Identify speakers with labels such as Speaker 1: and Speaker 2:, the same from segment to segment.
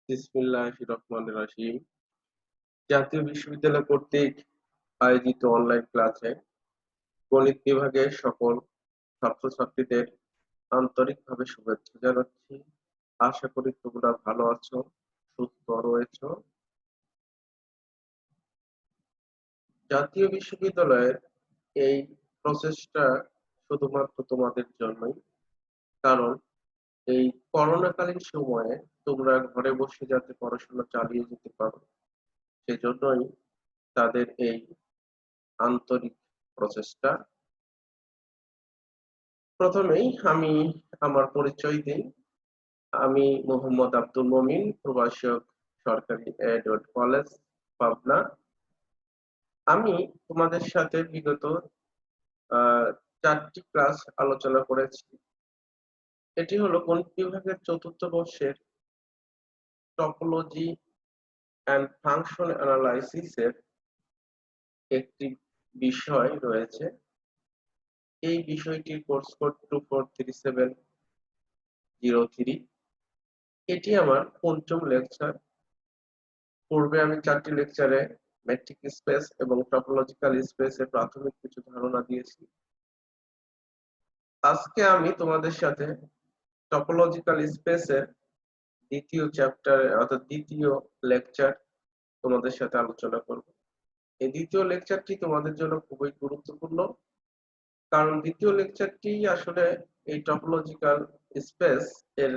Speaker 1: বিসমিল্লাহির রহমানির রহিম। জাতীয় বিশ্ববিদ্যালয় কর্তৃক আয়োজিত অনলাইন ক্লাসে গণিত বিভাগের সকল ছাত্রছাত্রীদের আন্তরিকভাবে শুভেচ্ছা জানাচ্ছি। আশা করি তোমরা ভালো আছো, সুস্থ রয়েছো। জাতীয় বিশ্ববিদ্যালয়ের এই প্রচেষ্টা শুধুমাত্র তোমাদের জন্যই, কারণ এই করোনাকালীন সময়ে তোমরা ঘরে বসে যাতে পড়াশোনা চালিয়ে যেতে পারো, সেজন্যই তাদের এই আন্তরিক প্রচেষ্টা। প্রথমেই আমি আমার পরিচয় দিই। আমি মোহাম্মদ আব্দুল মমিন, প্রভাষক, সরকারি এডওয়ার্ড কলেজ, পাবনা। আমি তোমাদের সাথে বিগত 4টি ক্লাস আলোচনা করেছি। এটি হলো গণিত বিভাগের 4র্থ বর্ষের টপোলজি অ্যান্ড ফাংশন অ্যানালাইসিস এর একটি বিষয় রয়েছে। এই বিষয়টির কোর্স কোড 243703। এটি আমার 5ম লেকচার। পূর্বে আমি 4টি লেকচারে ম্যাট্রিক স্পেস এবং টপোলজিক্যাল স্পেসের প্রাথমিক কিছু ধারণা দিয়েছি। আজকে আমি তোমাদের সাথে টপোলজিক্যাল স্পেসের দ্বিতীয় চ্যাপ্টার অর্থাৎ দ্বিতীয় লেকচার তোমাদের সাথে আলোচনা করব। এই দ্বিতীয় লেকচারটি তোমাদের জন্য খুবই গুরুত্বপূর্ণ, কারণ দ্বিতীয় লেকচারটি আসলে এই টপোলজিক্যাল স্পেস এর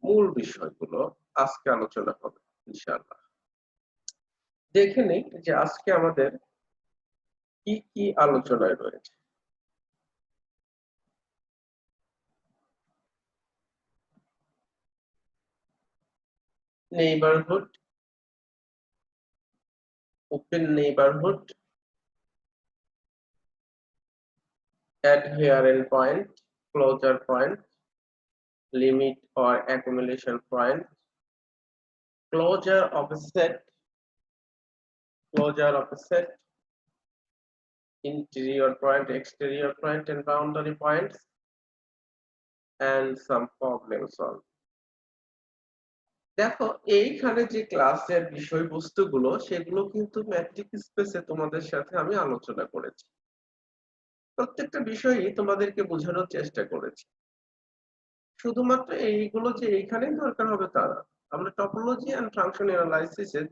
Speaker 1: মূল বিষয়গুলো আজকে আলোচনা হবে ইনশাআল্লাহ। দেখে নিই যে আজকে আমাদের কি কি আলোচনায় রয়েছে। Neighbourhood, open neighbourhood, adherent point, closure point, limit or accumulation point, closure of a set, interior point, exterior point and boundary points, and some problem solve. দেখো, এইখানে যে ক্লাসের বিষয়বস্তুগুলো সেগুলো কিন্তু ম্যাট্রিক স্পেসে তোমাদের সাথে আমি আলোচনা করেছি। প্রত্যেকটা বিষয়ই তোমাদেরকে বোঝানোর চেষ্টা করেছি। শুধুমাত্র এইগুলো যে এইখানেই দরকার হবে তা না। আমরা টপোলজি এন্ড ফাংশন অ্যানালাইসিসের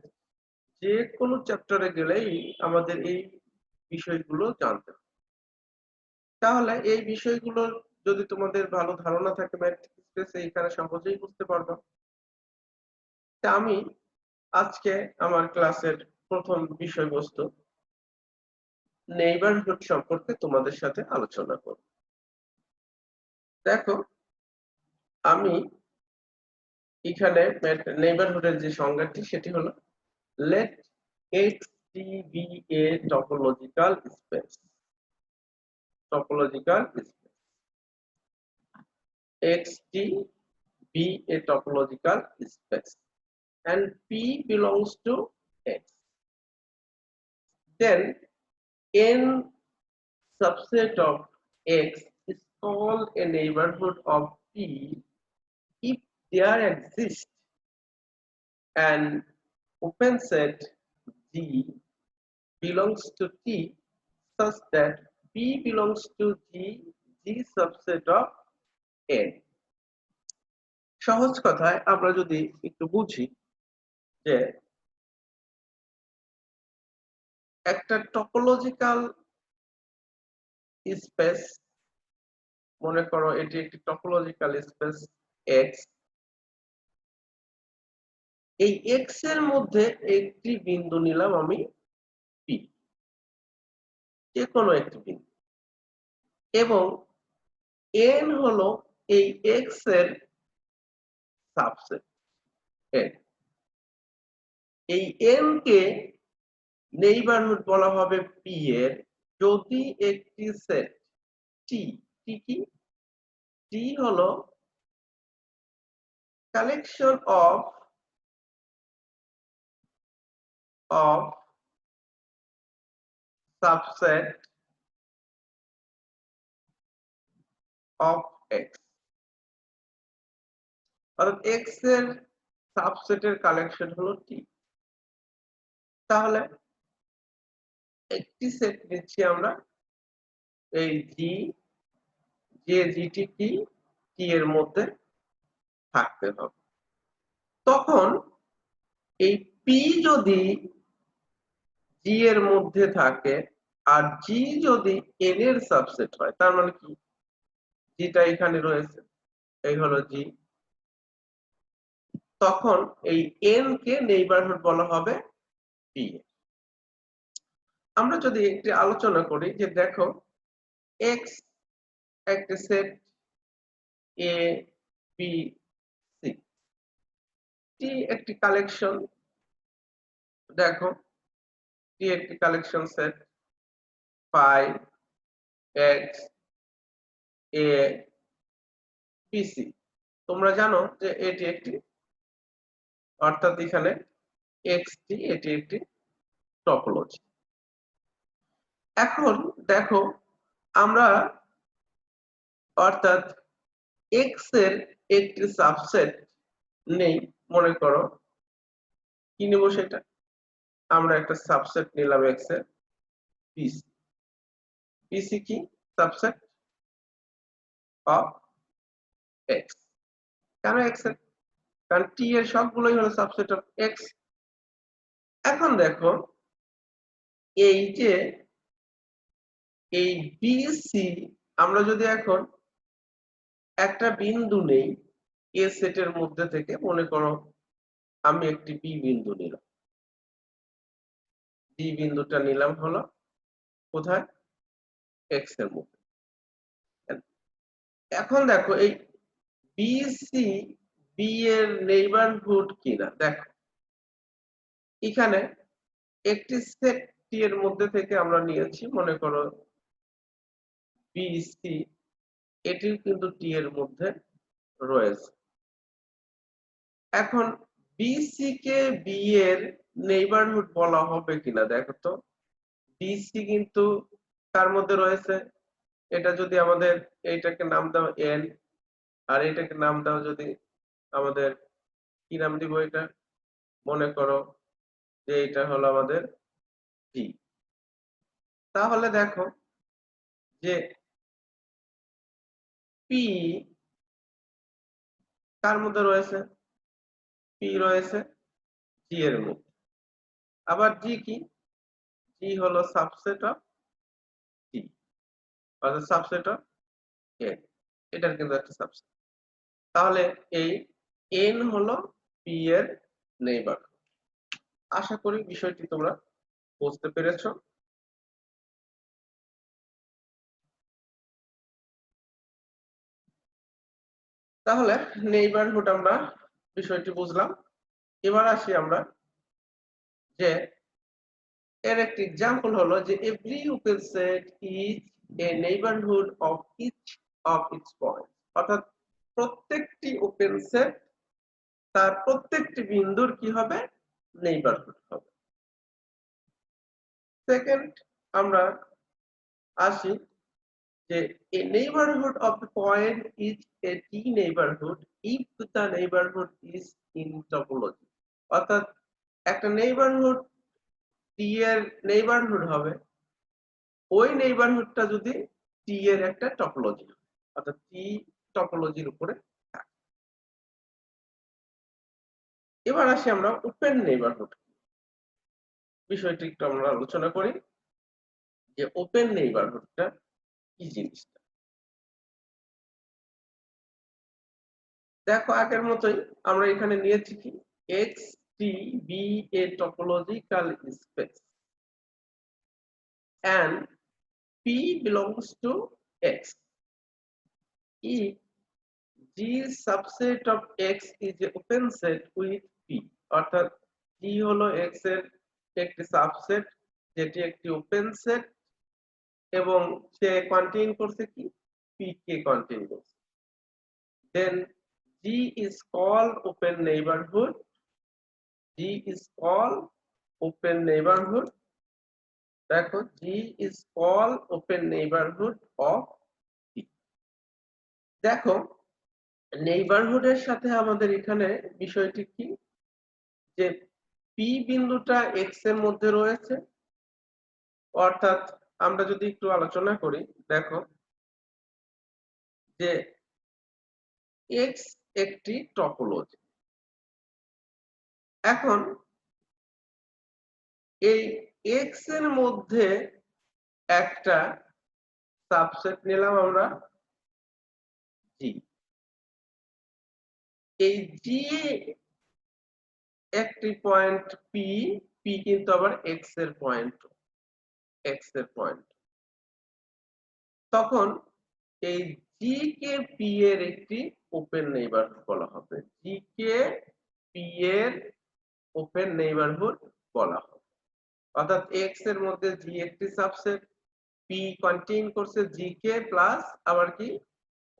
Speaker 1: যে কোনো চ্যাপ্টারে গেলেই আমাদের এই বিষয়গুলো জানতে হবে। তাহলে এই বিষয়গুলো যদি তোমাদের ভালো ধারণা থাকে ম্যাট্রিক স্পেসে, এখানে সহজেই বুঝতে পারবা। আমি আজকে আমার ক্লাসের প্রথম বিষয়বস্তু নেইবারহুড সম্পর্কে তোমাদের সাথে আলোচনা করব। দেখো, আমি এখানে নেইবারহুডের যে সংজ্ঞাটি সেটি হলো let X T be a topological space. X T be a topological space and P belongs to X. Then n subset of X is called a neighborhood of P if there exists an open set G belongs to T such that P belongs to G subset of N. সহজ কথায় আমরা যদি একটু বুঝি যে একটা topological space, মনে করো এটি একটি টপোলজিক্যাল স্পেস X। এই X এর মধ্যে একটি বিন্দু নিলাম আমি P, যে কোনো একটি বিন্দু, এবং N হলো এই X এর সাবসেট N। এই N কে নেইবারহুড বলা হবে P এর যদি একটি সেট T, T কি? T হলো collection of subset of X, অর্থাৎ X এর সাবসেটের কালেকশন হলো টি। তাহলে একটি সেট নিচ্ছি আমরা, এই জি, যে জিটি কি টি এর মধ্যে থাকতে হবে। তখন এই পি যদি জি এর মধ্যে থাকে আর জি যদি এন এর সাবসেট হয়, তার মানে কি, জিটা এখানে রয়েছে, এই হলো জি, তখন এই এন কে নেইবারহুড বলা হবে পি। আমরা যদি একটি আলোচনা করি যে দেখো এক্স একটি সেট এ বি সি, টি একটি কালেকশন, দেখো টি একটি collection set, pi x A B C. তোমরা জানো যে এটি একটি, অর্থাৎ এখানে এক্স টি এটি একটি টপোলজি। এখন দেখো আমরা, অর্থাৎ এক্স এর একটি সাবসেট নেই, মনে করো কি নেব সেটা, আমরা একটা সাবসেট নিলাম এক্স এর পিসি। পিসি কি সাবসেট অফ এক্স। কেন এক্স এর? কারণ টি এর সবগুলোই হলো সাবসেট অফ এক্স। এখন দেখো এই যে এই বিসি, আমরা যদি এখন একটা বিন্দু নেই এ সেটের মধ্যে থেকে, মনে করো আমি একটি বি বিন্দু নিলাম, বি বিন্দুটা নিলাম হলো কোথায়, এক্স এর মধ্যে। এখন দেখো এই বিসি বি এর নেইবারহুড কিনা, দেখো এখানে একটি সেট টি এর মধ্যে থেকে আমরা নিয়েছি, মনে করো বিসি, এটিও কিন্তু টি এর মধ্যে রয়েছে। এখন বিসি কে বি এর নেইবারহুড বলা হবে কিনা দেখো তো, বিসি কিন্তু তার মধ্যে রয়েছে, এটা যদি আমাদের এইটাকে নাম দাও এন, আর এটাকে নাম দাও যদি আমাদের, কি নাম দিব এটা, মনে করো যে এটা হলো আমাদের জি। তাহলে দেখো যে পি কার মধ্যে রয়েছে, পি রয়েছে জি এর মধ্যে। আবার জি কি, জি হলো সাবসেট অফ জি, অর্থাৎ সাবসেট অফ এন, এটার কিন্তু একটা সাবসেট। তাহলে এই এন হলো পি এর নেইবার। আশা করি বিষয়টি তোমরা বুঝতে পেরেছো। তাহলে নেইবারহুড আমরা বিষয়টি বুঝলাম। এবার আসি আমরা যে এর একটি एग्जांपल হলো যে every open set is a neighbourhood of each of its point, অর্থাৎ প্রত্যেকটি ওপেন সেট তার প্রত্যেকটি বিন্দুর কি হবে, নেইবারহুড হবে। সেকেন্ড আমরা আসি যে a neighborhood of the point is a t neighborhood if the neighborhood is in topology, অর্থাৎ একটা নেইবারহুড টি এর নেইবারহুড হবে ওই নেইবারহুডটা যদি টি এর একটা টপোলজি, অর্থাৎ টি টপোলজির উপরে থাকে। এবার আসি আমরা ওপেন নেইবারহুড বিষয়টি একটু আমরা আলোচনা করি যে ওপেন নেইবারহুডটা কি জিনিসটা। দেখো আগের মতোই আমরা এখানে নিয়েছি কি, x T B A topological space and P belongs to X if G subset of X is a open set with P, অর্থাৎ G হলো X এর একটি সাবসেট যেটি একটি ওপেন সেট এবং সে কন্টেইন করছে কি, P কে কন্টেইন করছে, then G is called open neighborhood. G is called open neighborhood. দেখো G is called open neighborhood of P. দেখো নেইবারহুডের সাথে আমাদের এখানে বিষয়টি কি, যে পি বিন্দুটা এক্স এর মধ্যে রয়েছে, অর্থাৎ আমরা যদি একটু আলোচনা করি, দেখো যে এক্স একটি টপোলজি। এখন এই এক্স এর মধ্যে একটা সাবসেট নিলাম আমরা জি। এই জি একটি পয়েন্ট পি, পি কিন্তু আবার এক্স এর পয়েন্ট, তখন এই জি কে পি এর একটি ওপেন নেইবারহুড বলা হবে। জি কে পি এর ওপেন নেইবারহুড বলা হবে। অর্থাৎ এক্স এর মধ্যে জি একটি সাবসেট, পি কন্টেইন করছে জি কে প্লাস আবার কি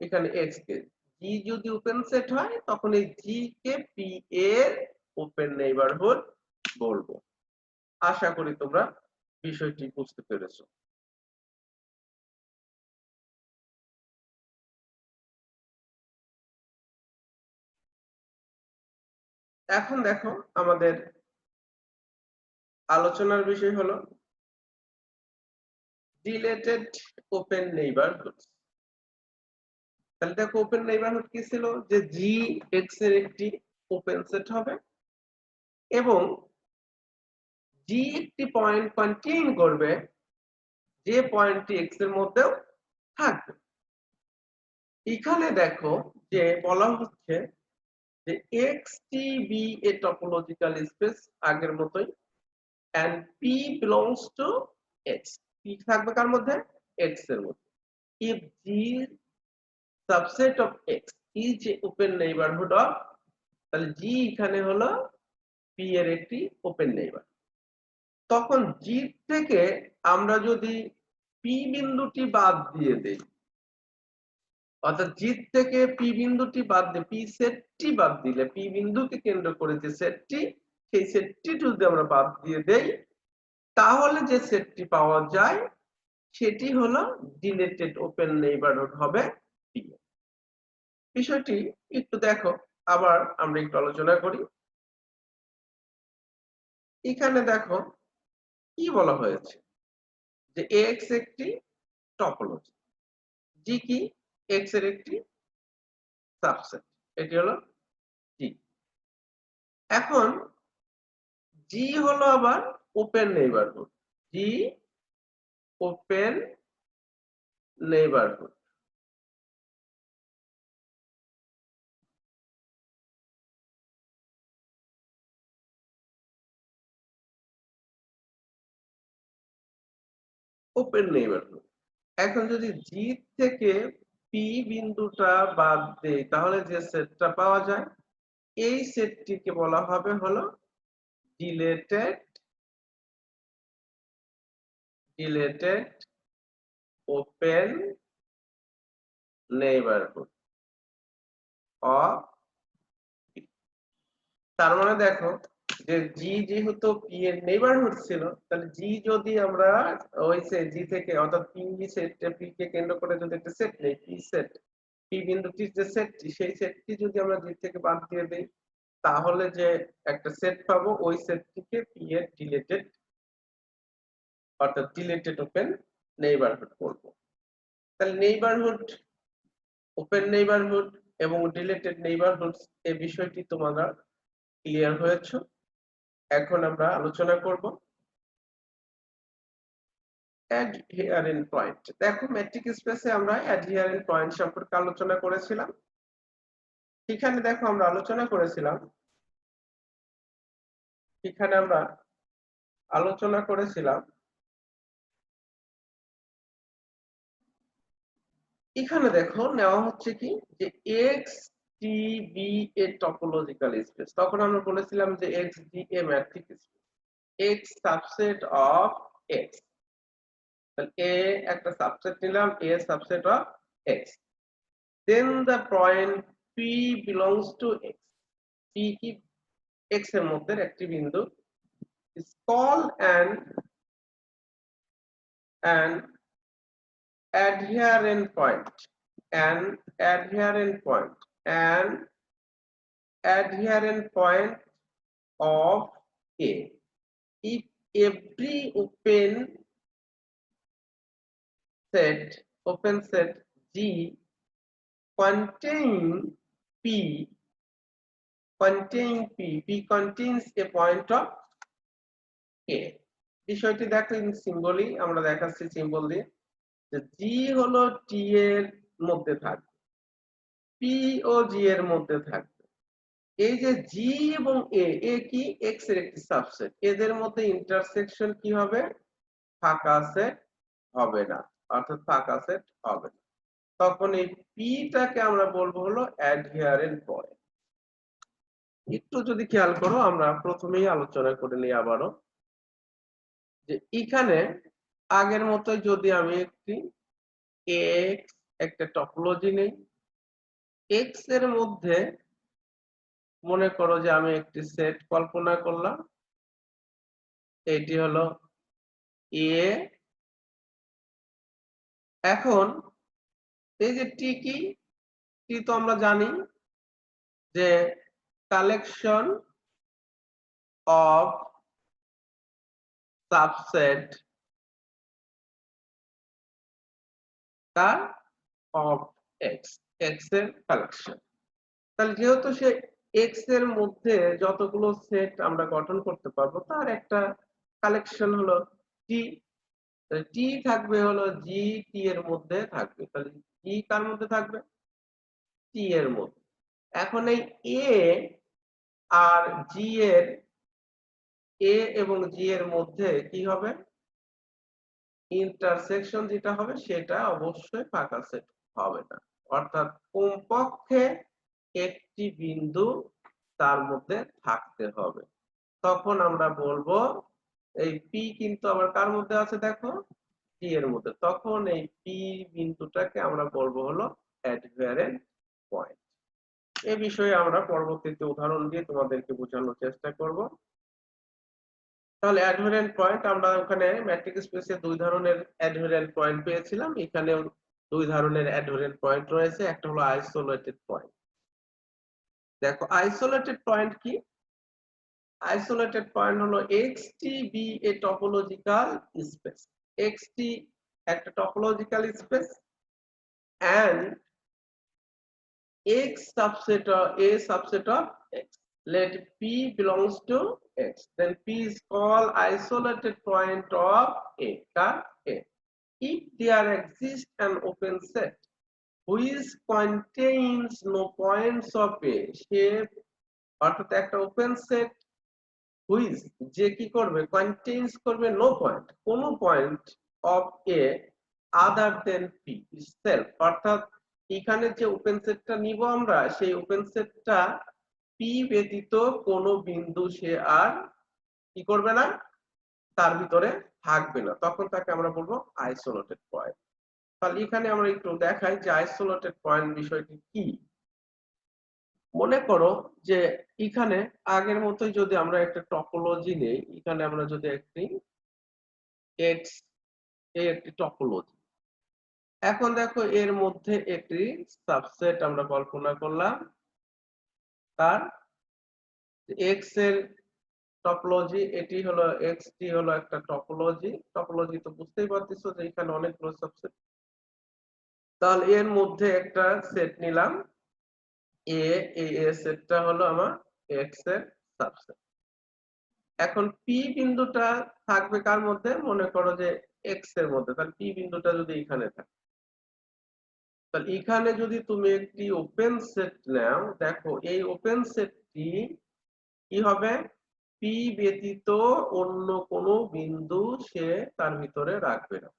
Speaker 1: এখানে এক্স কে। জি যদি ওপেন সেট হয় তখন এই জি কে পি এর ওপেন নেইবারহুড বলবো। আশা করি তোমরা বিষয়টি বুঝতে পেরেছো। এখন দেখো আমাদের আলোচনার বিষয় হলো ডিলেটেড ওপেন নেইবারহুড। তাহলে দেখো ওপেন নেইবারহুড কি ছিল, যে জি এক্স এর একটি ওপেন সেট হবে এবং জি একটি পয়েন্ট কন্টেইন করবে যে পয়েন্টটি এক্স এর মধ্যেও থাকবে। এখানে দেখো যে বলা হচ্ছে যে X T B A topological space আগের মতোই and p belongs to x, p থাকবে কার মধ্যে, x এর মধ্যে। if g subset of x is a open neighborhood of, তাহলে g এখানে হলো p এর একটি ওপেন নেইবার। তখন g থেকে আমরা যদি p বিন্দুটি বাদ দিয়ে দেই, অর্থাৎ জি থেকে পি বিন্দুটি বাদ দিয়ে পি সেটটি বাদ দিলে, পি বিন্দুকে কেন্দ্র করে যে সেটটি, সেই সেটটি যদি আমরা বাদ দিয়ে দেই তাহলে যে সেটটি পাওয়া যায় সেটি হলো ডিলেটেড ওপেন নেইবারহুড হবে পি। বিষয়টি একটু দেখো, আবার আমরা একটু আলোচনা করি। এখানে দেখো কি বলা হয়েছে, যে এক্স একটি টপোলজি, জি কি এক্স এর একটি সাবসেট, এটি হলো জি। এখন জি হলো আবার ওপেন নেইবারহুড, জি ওপেন নেইবারহুড। Open neighbourhood. এখন যদি জি থেকে পি বিন্দুটা বাদ দেই তাহলে যে সেটটা পাওয়া যায় এই সেটটিকে বলা হবে হলো ডিলেটেড ওপেন নেইবারহুড অফ। তার মানে দেখো যে জি যেহেতু পি এর নেইবারহুড ছিল, তাহলে জি যদি আমরা ওই জি থেকে অর্থাৎ পি সেট, পি কে কেন্দ্র করে যদি একটা সেট নেই, পি সেট, পি বিন্দুটির যে সেটটি, সেই সেটটি যদি আমরা জি থেকে বাদ দিয়ে দেই তাহলে যে একটা সেট পাবো ওই সেটটিকে পি এর ডিলেটেড অর্থাৎ ডিলেটেড ওপেন নেইবারহুড বলবো। তাহলে নেইবারহুড, ওপেন নেইবারহুড এবং ডিলেটেড নেইবারহুড এই বিষয়টি তোমরা ক্লিয়ার হয়েছে। এখন আমরা আলোচনা করব অ্যাডহিয়ারেন্ট পয়েন্ট। দেখো ম্যাট্রিক স্পেসে আমরা অ্যাডহিয়ারেন্ট পয়েন্ট সম্পর্কে আলোচনা করেছিলাম। এখানে দেখো আমরা আলোচনা করেছিলাম, এখানে আমরা আলোচনা করেছিলাম এখানে দেখো নেওয়া হচ্ছে কি যে X T B A topological space. তখন আমরা বলেছিলাম যে X D A metric space, X subset of X. তাহলে এ একটা সাবসেট নিলাম, A subset of X, then the point P belongs to X, P কি এক্স এর মধ্যে একটি বিন্দু, is called an adherent point, an adherent point, an adherent point of A. If every open set G contain P contains a point of A. বিষয়টি দেখো সিম্বলি আমরা দেখাচ্ছি symbol দিয়ে যে G হলো T এর মধ্যে থাকবে, P ও G এর মধ্যে থাকবে। এই যে G এবং A কি X এর একটি সাবসেট, এদের মধ্যে ইন্টারসেকশন কি হবে? ফাঁকা সেট হবে না, অর্থাৎ ফাঁকা সেট হবে না। তখন এই P-টাকে আমরা বলবো হলো অ্যাডহিয়ারেন্ট পয়েন্ট। একটু যদি খেয়াল করো, আমরা প্রথমেই আলোচনা করে নিই আবারও যে এখানে আগের মতোই যদি আমি একটি X একটা টপোলজি নেই, X এর মধ্যে মনে করো যে আমি একটি সেট কল্পনা করলাম, এটি হলো A। এখন এই যে টি কি, টি তো আমরা জানি যে collection of subset car of x, x এর কালেকশন। তাহলে যেহেতু সে এক্স এর মধ্যে যতগুলো সেট আমরা গঠন করতে পারবো তার একটা কালেকশন হলো টি। টি থাকবে হলো জি টি এর মধ্যে থাকবে, তাহলে জি কার মধ্যে থাকবে? টি এর মধ্যে। এখন এই এ আর জি এর, এ এবং জি এর মধ্যে কি হবে? ইন্টারসেকশন যেটা হবে সেটা অবশ্যই ফাঁকা সেট হবে না, অর্থাৎ কমপক্ষে একটি বিন্দু তার মধ্যে থাকতে হবে। তখন আমরা বলবো এই পি কিন্তু আবার কার মধ্যে আছে দেখো, পি এর মধ্যে। তখন এই পি বিন্দুটাকে আমরা বলবো হলো অ্যাডভেরেন্ট পয়েন্ট। এই বিষয়ে আমরা পরবর্তীতে উদাহরণ দিয়ে তোমাদেরকে বোঝানোর চেষ্টা করব। তাহলে অ্যাডভেরেন্ট পয়েন্ট আমরা ওখানে ম্যাট্রিক স্পেসে দুই ধরনের অ্যাডভেরেন্ট পয়েন্ট পেয়েছিলাম, এখানে দুই ধরনের অ্যাডভেরেন্ট পয়েন্ট রয়েছে। একটা হলো আইসোলেটেড পয়েন্ট। দেখো আইসোলেটেড পয়েন্ট কি? আইসোলেটেড পয়েন্ট হলো xt be a topological space, xt একটা topological space and x subset of a subset of x, let p belongs to x, then p is called isolated point of a car a. If there exists an open set which contains no points of a, সে অর্থাৎ একটা open set which যে কি করবে? Contains করবে no point, কোন point of a other than p itself, অর্থাৎ এখানে যে ওপেন সেটটা নিব আমরা, সেই ওপেন সেটটা পি ব্যতীত কোনো বিন্দু সে আর কি করবে না, তার ভিতরে থাকবে না, তখন তাকে আমরা বলবো আইসোলেটেড পয়েন্ট। তাহলে এখানে আমরা একটু দেখাই যে আইসোলেটেড পয়েন্ট বিষয়টি কি। মনে করো যে এখানে আগের মতোই যদি আমরা একটা টপোলজি নেই, এখানে আমরা যদি একটি এক্স এই একটি টপোলজি, এখন দেখো এর মধ্যে একটি সাবসেট আমরা কল্পনা করলাম, তার এক্স এর টপোলজি, এটি হলো এক্স টি হলো একটা টপোলজি। টপোলজি তো বুঝতেই পারতেছো যে এখানে অনেকগুলো সাবসেট। তাহলে এর মধ্যে একটা সেট নিলাম এ, এই সেটটা হলো আমার এক্স এর সাবসেট। এখন পি বিন্দুটা থাকবে কার মধ্যে? মনে করো যে এক্স এর মধ্যে। তাহলে পি বিন্দুটা যদি এখানে থাকে, তাহলে এখানে যদি তুমি একটি ওপেন সেট নাও, দেখো এই ওপেন সেটটি কি হবে? পি ব্যতীত অন্য কোনো বিন্দু সে তার ভিতরে রাখবে না।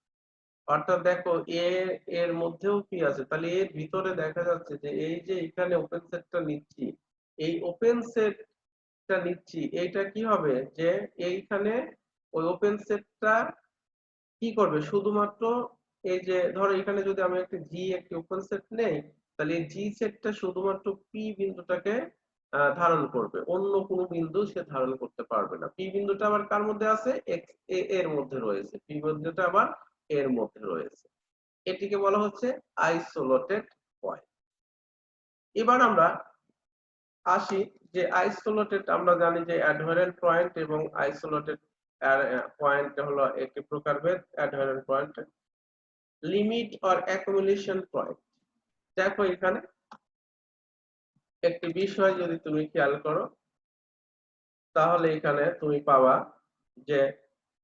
Speaker 1: অর্থাৎ দেখো এ এর মধ্যেও পি আছে, তাহলে এর ভিতরে দেখা যাচ্ছে যে এই যে এখানে ওপেন সেটটা নিচ্ছি, এই ওপেন সেটটা নিচ্ছি, এইটা কি হবে যে এইখানে ওই ওপেন সেটটা কি করবে? শুধুমাত্র এই যে ধরো এখানে যদি আমি একটা জি একটি ওপেন সেট নেই, তাহলে এই জি সেটটা শুধুমাত্র পি বিন্দুটাকে ধারণ করবে, অন্য কোনো বিন্দু সে ধারণ করতে পারবে না। পি বিন্দুটা আবার কার মধ্যে আছে? এক্স এর মধ্যে রয়েছে, পি বিন্দুটা আবার এর মধ্যে রয়েছে। এটিকে বলা হচ্ছে আইসোলেটেড পয়েন্ট। এবার আমরা আসি যে আইসোলেটেড, আমরা জানি যে অ্যাডহেরেন্ট পয়েন্ট এবং আইসোলেটেড পয়েন্ট হলো একটি প্রকারভেদ। Adherent point, limit or accumulation point. দেখো এখানে একটি বিষয় যদি তুমি খেয়াল করো, তাহলে এখানে তুমি পাবা যে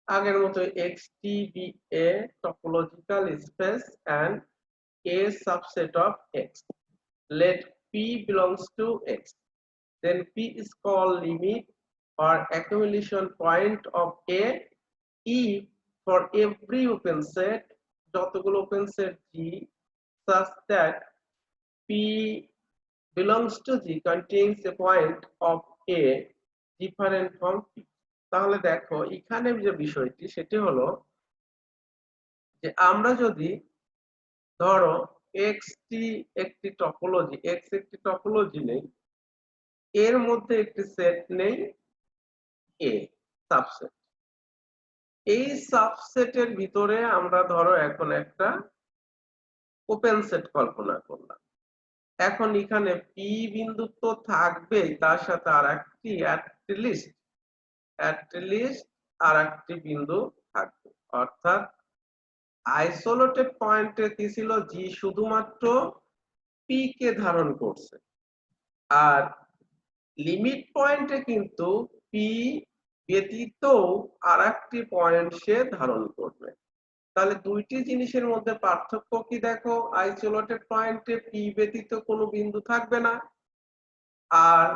Speaker 1: আগের মতো xt be a topological space and a subset of x. Let p belongs to x, then p is called limit or accumulation point of a if for every open set, যতগুলো open set G such that p belongs to G contains a point of a different from p. তাহলে দেখো এখানে যে বিষয়টি সেটি হলো যে আমরা যদি ধরো x একটি টপোলজি নেই, এর মধ্যে একটি সেট নেই a সাবসেট। এই সাবসেটের ভিতরে আমরা ধরো এখন একটা ওপেন সেট কল্পনা করলাম। এখন এখানে p বিন্দু তো থাকবেই, তার সাথে আরেকটি অ্যাটলিস্ট আরেকটি বিন্দু থাকবে। অর্থাৎ আইসোলেটেড পয়েন্টে কি ছিল, G শুধুমাত্র p কে ধারণ করছে, আর লিমিট পয়েন্টে কিন্তু p ব্যতীত আরেকটি পয়েন্ট সে ধারণ করবে। তাহলে দুইটি জিনিসের মধ্যে পার্থক্য কি দেখো, আইসোলেটেড পয়েন্টে p ব্যতীত কোনো বিন্দু থাকবে না, আর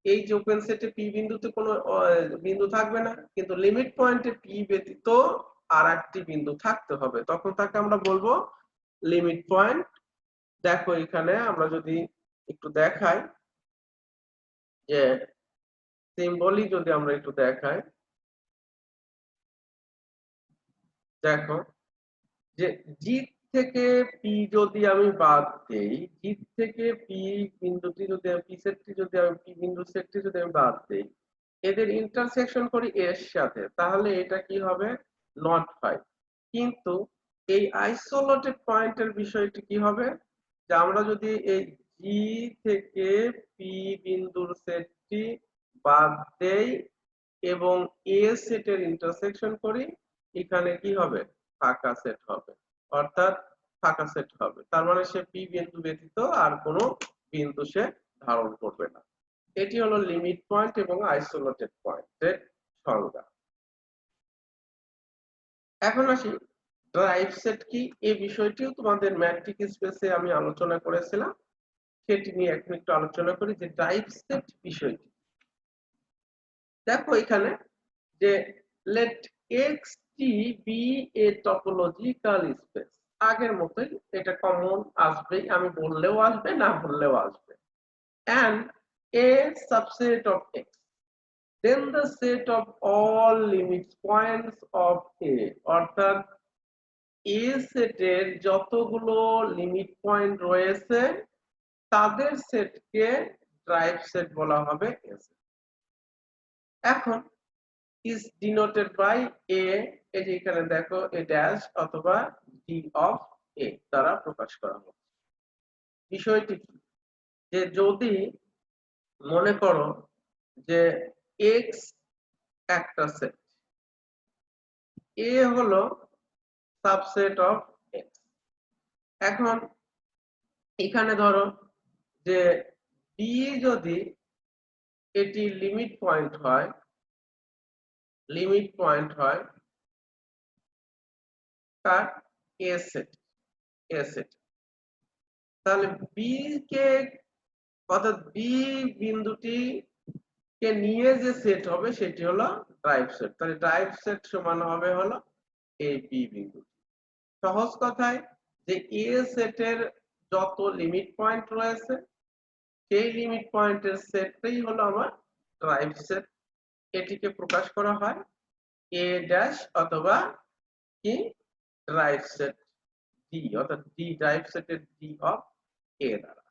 Speaker 1: এই যে ওপেন সেটে p বিন্দুতে কোনো বিন্দু থাকবে না, কিন্তু লিমিট পয়েন্টে p ব্যতীত আরেকটি বিন্দু থাকতে হবে, তখন তাকে আমরা বলবো লিমিট পয়েন্ট। দেখো এখানে আমরা যদি একটু দেখাই যে সিম্বলি যদি আমরা একটু দেখাই, দেখো যে জি থেকে পি যদি আমি বাদ দেই, জি থেকে পি বিন্দুটি যদি পি সেটটি যদি আমি পি বিন্দু সেটটি যদি আমি বাদ দেই, এদের ইন্টারসেকশন করি এর সাথে, তাহলে এটা কি হবে, নট হয়। কিন্তু এই আইসোলেটেড পয়েন্টের বিষয়টি কি হবে, যে আমরা যদি এই জি থেকে পি বিন্দুর সেটটি বাদ দেই এবং এ সেটের ইন্টারসেকশন করি, এখানে কি হবে, ফাঁকা সেট হবে। অর্থাৎ ফাঁকা সেট হবে, তার মানে সে পি বিন্দু ব্যতীত আর কোনো বিন্দু সে ধারণ করবে না। এটি হলো লিমিট পয়েন্ট এবং আইসোলেটেড পয়েন্টের সংজ্ঞা। এখন আসি ড্রাইভ সেট কি, এই বিষয়টিও তোমাদের ম্যাট্রিক স্পেসে আমি আলোচনা করেছিলাম, সেটি নিয়ে এখন একটু আলোচনা করি যে ড্রাইভ সেট বিষয়টি। দেখো এখানে যে let xt be a topological space, আগের মতোই এটা কমন আসবেই, আমি বললেও আসবে না বললেও আসবে, and a subset of x, then the set of all limit points of a, অর্থাৎ a সেটের যতগুলো লিমিট পয়েন্ট রয়েছে তাদের সেটকে ড্রাইভ সেট বলা হবে a set। এখন is denoted by a, এই যে এখানে দেখো a dash অথবা d of a দ্বারা প্রকাশ করা হবে। বিষয়টি কি, যে যদি মনে করো যে x একটা সেট, a হলো সাবসেট অফ x, এখন এখানে ধরো যে b যদি এটি লিমিট পয়েন্ট হয় তার a সেট, তাহলে বি কে, অর্থাৎ বি বিন্দুটি কে নিয়ে যে সেট হবে সেটি হলো ড্রাইভ সেট। তাহলে ড্রাইভ সেট সমান হবে হলো এই বি বিন্দু। সহজ কথায় যে এ সেটের যত লিমিট পয়েন্ট রয়েছে সেই লিমিট পয়েন্টের সেটটাই হলো আমার ড্রাইভ সেট। এটিকে প্রকাশ করা হয় এ ড্যাশ অথবা কি ড্রাইভ সেট ডি, অর্থাৎ ডি ড্রাইভ সেটের ডি অফ এ দ্বারা।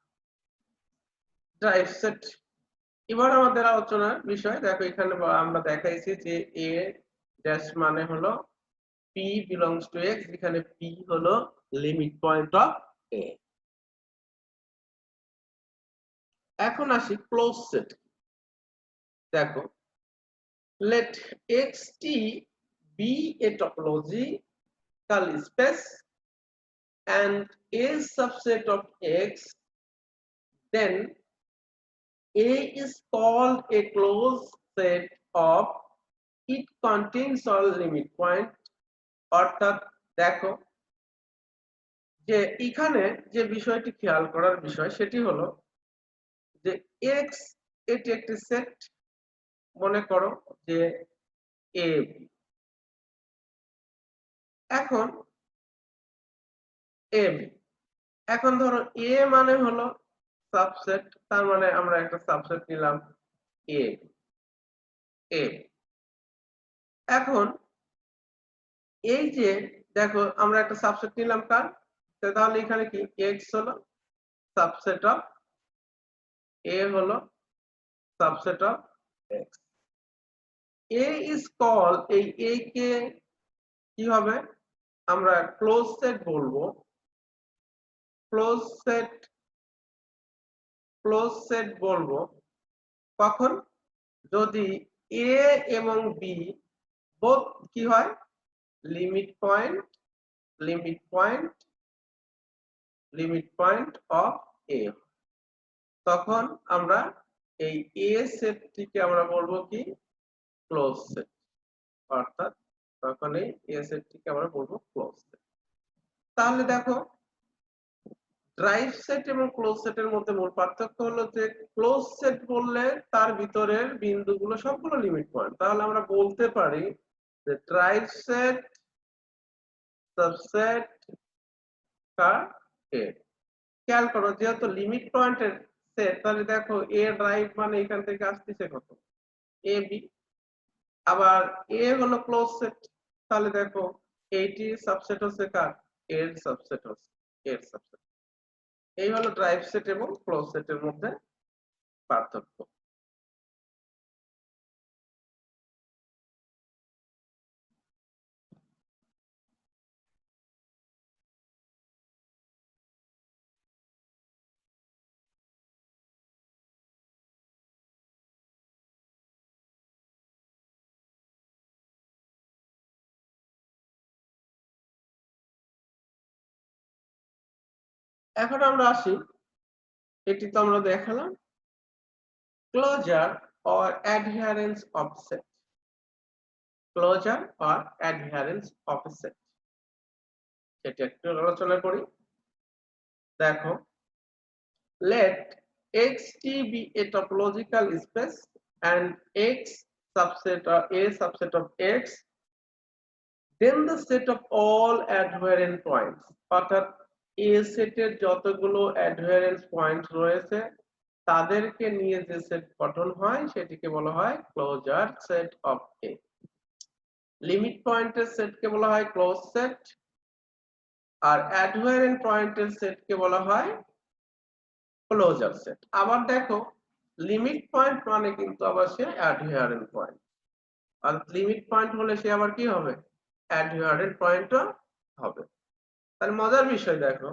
Speaker 1: ড্রাইভ সেট এবার আমাদের আলোচনার বিষয়, দেখো এখানে আমরা দেখাইছি যে এ ড্যাশ মানে হলো p belongs to x, এখানে p হলো লিমিট পয়েন্ট অফ a। এখন আসি ক্লোজ সেট। দেখো, let xt be a topological space and a subset of x, then A is called a closed set of it contains all limit point। অর্থাৎ দেখো যে এখানে যে বিষয়টি খেয়াল করার বিষয় সেটি হলো যে x এটি একটি সেট, মনে করো যে a b। এখন a b, এখন ধরো a মানে হলো সাবসেট, তার মানে আমরা একটা সাবসেট নিলাম a a। এখন এই যে দেখো আমরা একটা সাবসেট নিলাম কার, তাহলে এখানে কি x হলো সাবসেট অফ a, হলো subset of x। a is called, এই a কে কি হবে আমরা ক্লোজ সেট বলবো। ক্লোজ সেট বলবো কখন, যদি a এবং b বোথ কি হয় লিমিট পয়েন্ট অফ a, তখন আমরা এই a সেটটিকে আমরা বলবো কি ক্লোজ সেট। অর্থাৎ তখন এই a সেটটিকে আমরা বলবো ক্লোজ সেট। তাহলে দেখো ড্রাইভ সেট এবং ক্লোজ সেটের মধ্যে মূল পার্থক্য হলো যে ক্লোজ সেট বললে তার ভিতরের বিন্দুগুলো সবগুলো লিমিট পয়েন্ট। তাহলে আমরা বলতে পারি যে drive set subset car a। খেয়াল করো যেহেতু লিমিট পয়েন্টের সেট, তাহলে দেখো a ড্রাইভ মানে এখান থেকে আসতেছে কত a b, আবার a হলো ক্লোজ সেট, তাহলে দেখো এইটি সাবসেট হচ্ছে কার এর সাবসেট হচ্ছে এর সাবসেট। এই হলো ড্রাইভ সেট এবং ক্লোজ সেটের মধ্যে পার্থক্য। এখন আমরা আসি, এটি তো আমরা দেখালাম closure or adherence of set. Closure or adherence of set সেটা একটু আলোচনা করি। দেখো, let xt be a topological space and x subset or a subset of x, then the set of all adherent points। অর্থাৎ a সেটের যতগুলো অ্যাডহারেন্স point রয়েছে তাদেরকে নিয়ে যে সেট গঠন হয় সেটিকে বলা হয় closure set of a। Limit পয়েন্টের সেটকে বলা হয় ক্লোজ সেট, আর অ্যাডহারেন্ট পয়েন্টের সেটকে বলা হয় ক্লোজার সেট। আবার দেখো লিমিট পয়েন্ট মানে কিন্তু আবার সে অ্যাডহারেন্ট পয়েন্ট, আর লিমিট পয়েন্ট হলে সে আবার কি হবে অ্যাডহারেন্ট পয়েন্টও হবে। তার মজার বিষয় দেখো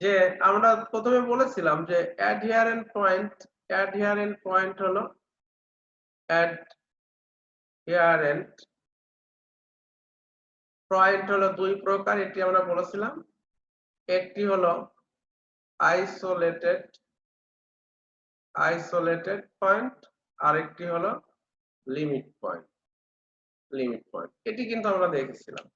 Speaker 1: যে আমরা প্রথমে বলেছিলাম যে অ্যাডহারেন্ট পয়েন্ট হলো অ্যাডহারেন্ট পয়েন্ট হলো দুই প্রকার, এটি আমরা বলেছিলাম। একটি হলো আইসোলেটেড পয়েন্ট, আরেকটি হলো লিমিট পয়েন্ট। এটি কিন্তু আমরা দেখেছিলাম।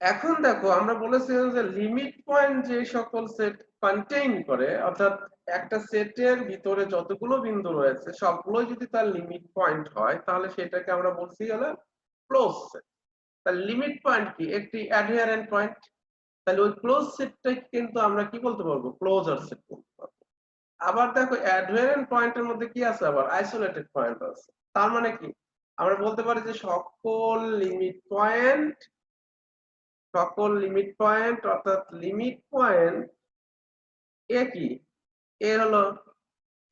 Speaker 1: এখন দেখো আমরা বলেছিলাম যে লিমিট পয়েন্ট যে সকল সেট কন্টেইন করে, অর্থাৎ একটা সেটের ভিতরে যতগুলো বিন্দু রয়েছে সবগুলো যদি তার লিমিট পয়েন্ট হয় তাহলে সেটাকে আমরা বলছি হলো ক্লোজ সেট। তার লিমিট পয়েন্ট কি একটি অ্যাডহারেন্ট পয়েন্ট, তাহলে ওই ক্লোজ সেটটাকে কিন্তু আমরা কি বলতে পারবো ক্লোজার সেট বলতে পারবো। আবার দেখো অ্যাডহারেন্ট পয়েন্টের মধ্যে কি আছে আবার আইসোলেটেড পয়েন্ট আছে। তার মানে কি আমরা বলতে পারি যে সকল লিমিট পয়েন্ট অর্থাৎ লিমিট পয়েন্ট এ কি এ হলো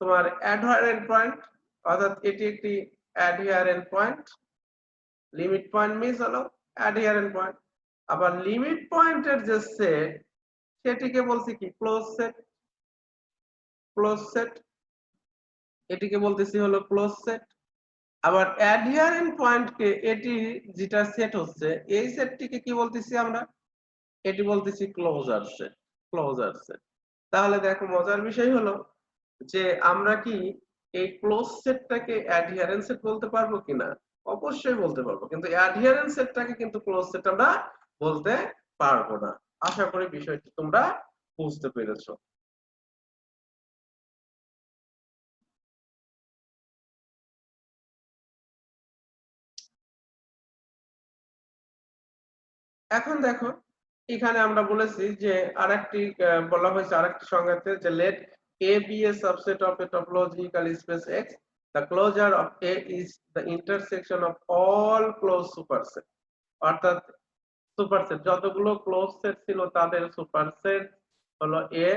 Speaker 1: তোমার অ্যাডহারেন্ট পয়েন্ট, অর্থাৎ এটি একটি অ্যাডহারেন্ট পয়েন্ট। লিমিট পয়েন্ট মিন্স হলো অ্যাডহারেন্ট পয়েন্ট। আবার লিমিট পয়েন্টের যে সেট সেটিকে বলছি কি ক্লোজ সেট। এটিকে বলতেছি হলো ক্লোজ সেট। আবার অ্যাডহিয়ারেন্ট পয়েন্টকে এটি যেটা সেট হচ্ছে এই সেটটিকে কি বলতেছি আমরা, এটি বলতেছি ক্লোজার সেট। Closure set. তাহলে দেখো মজার বিষয় হলো যে আমরা কি এই ক্লোজ সেটটাকে অ্যাডহিয়ারেন্স সেট বলতে পারবো কিনা? অবশ্যই বলতে পারবো, কিন্তু অ্যাডহিয়ারেন্স সেটটাকে কিন্তু ক্লোজ সেট আমরা বলতে পারবো না। আশা করি বিষয়টি তোমরা বুঝতে পেরেছো। এখন দেখো এখানে আমরা বলেছি যে আরেকটি বলা হয়েছে আরেকটি সংজ্ঞাতে যে late A be a subset of a topological space X, the closure of A is the intersection of all closed superset। অর্থাৎ সুপারসেট যতগুলো ক্লোজ সেট ছিল তাদের সুপারসেট হলো A,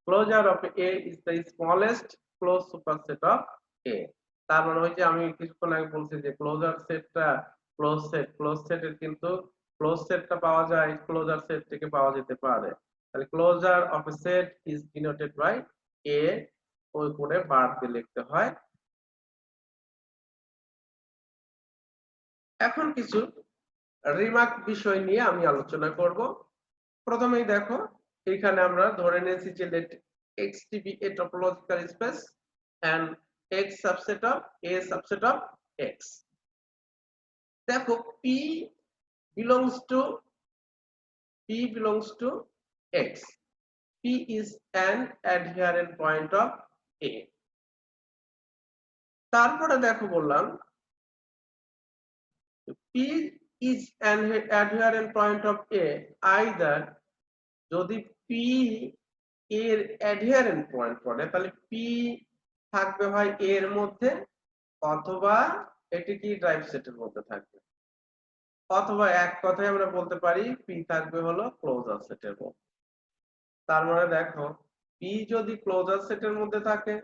Speaker 1: closure of A is the smallest closed superset of A। তার মানে ওই যে আমি কিছুক্ষণ আগে বলছি যে ক্লোজার সেটটা ক্লোজ সেটের কিন্তু ক্লোজ সেটটা পাওয়া যায় ক্লোজার সেট থেকে পাওয়া যেতে পারে। তাহলে closure of A set is denoted by A, ওই করে বার দিয়ে লিখতে হয়। এখন কিছু রিমার্ক বিষয় নিয়ে আমি আলোচনা করব। প্রথমেই দেখো এখানে আমরা ধরে নিয়েছি যে let X be a topological space and X subset of A subset of X। দেখো belongs to X। P is an adherent point of A। তারপরে দেখো বললাম P is an adherent point of A either যদি P এর অ্যাডহিয়ারেন্ট point পড়ে তাহলে P থাকবে ভাই এর মধ্যে, অথবা এটি কি ড্রাইভ সেটের মধ্যে থাকবে, অথবা এক কথায় আমরা বলতে পারি P থাকবে হলো ক্লোজার সেটের মধ্যে। তার মানে দেখো P যদি ক্লোজার সেটের মধ্যে থাকে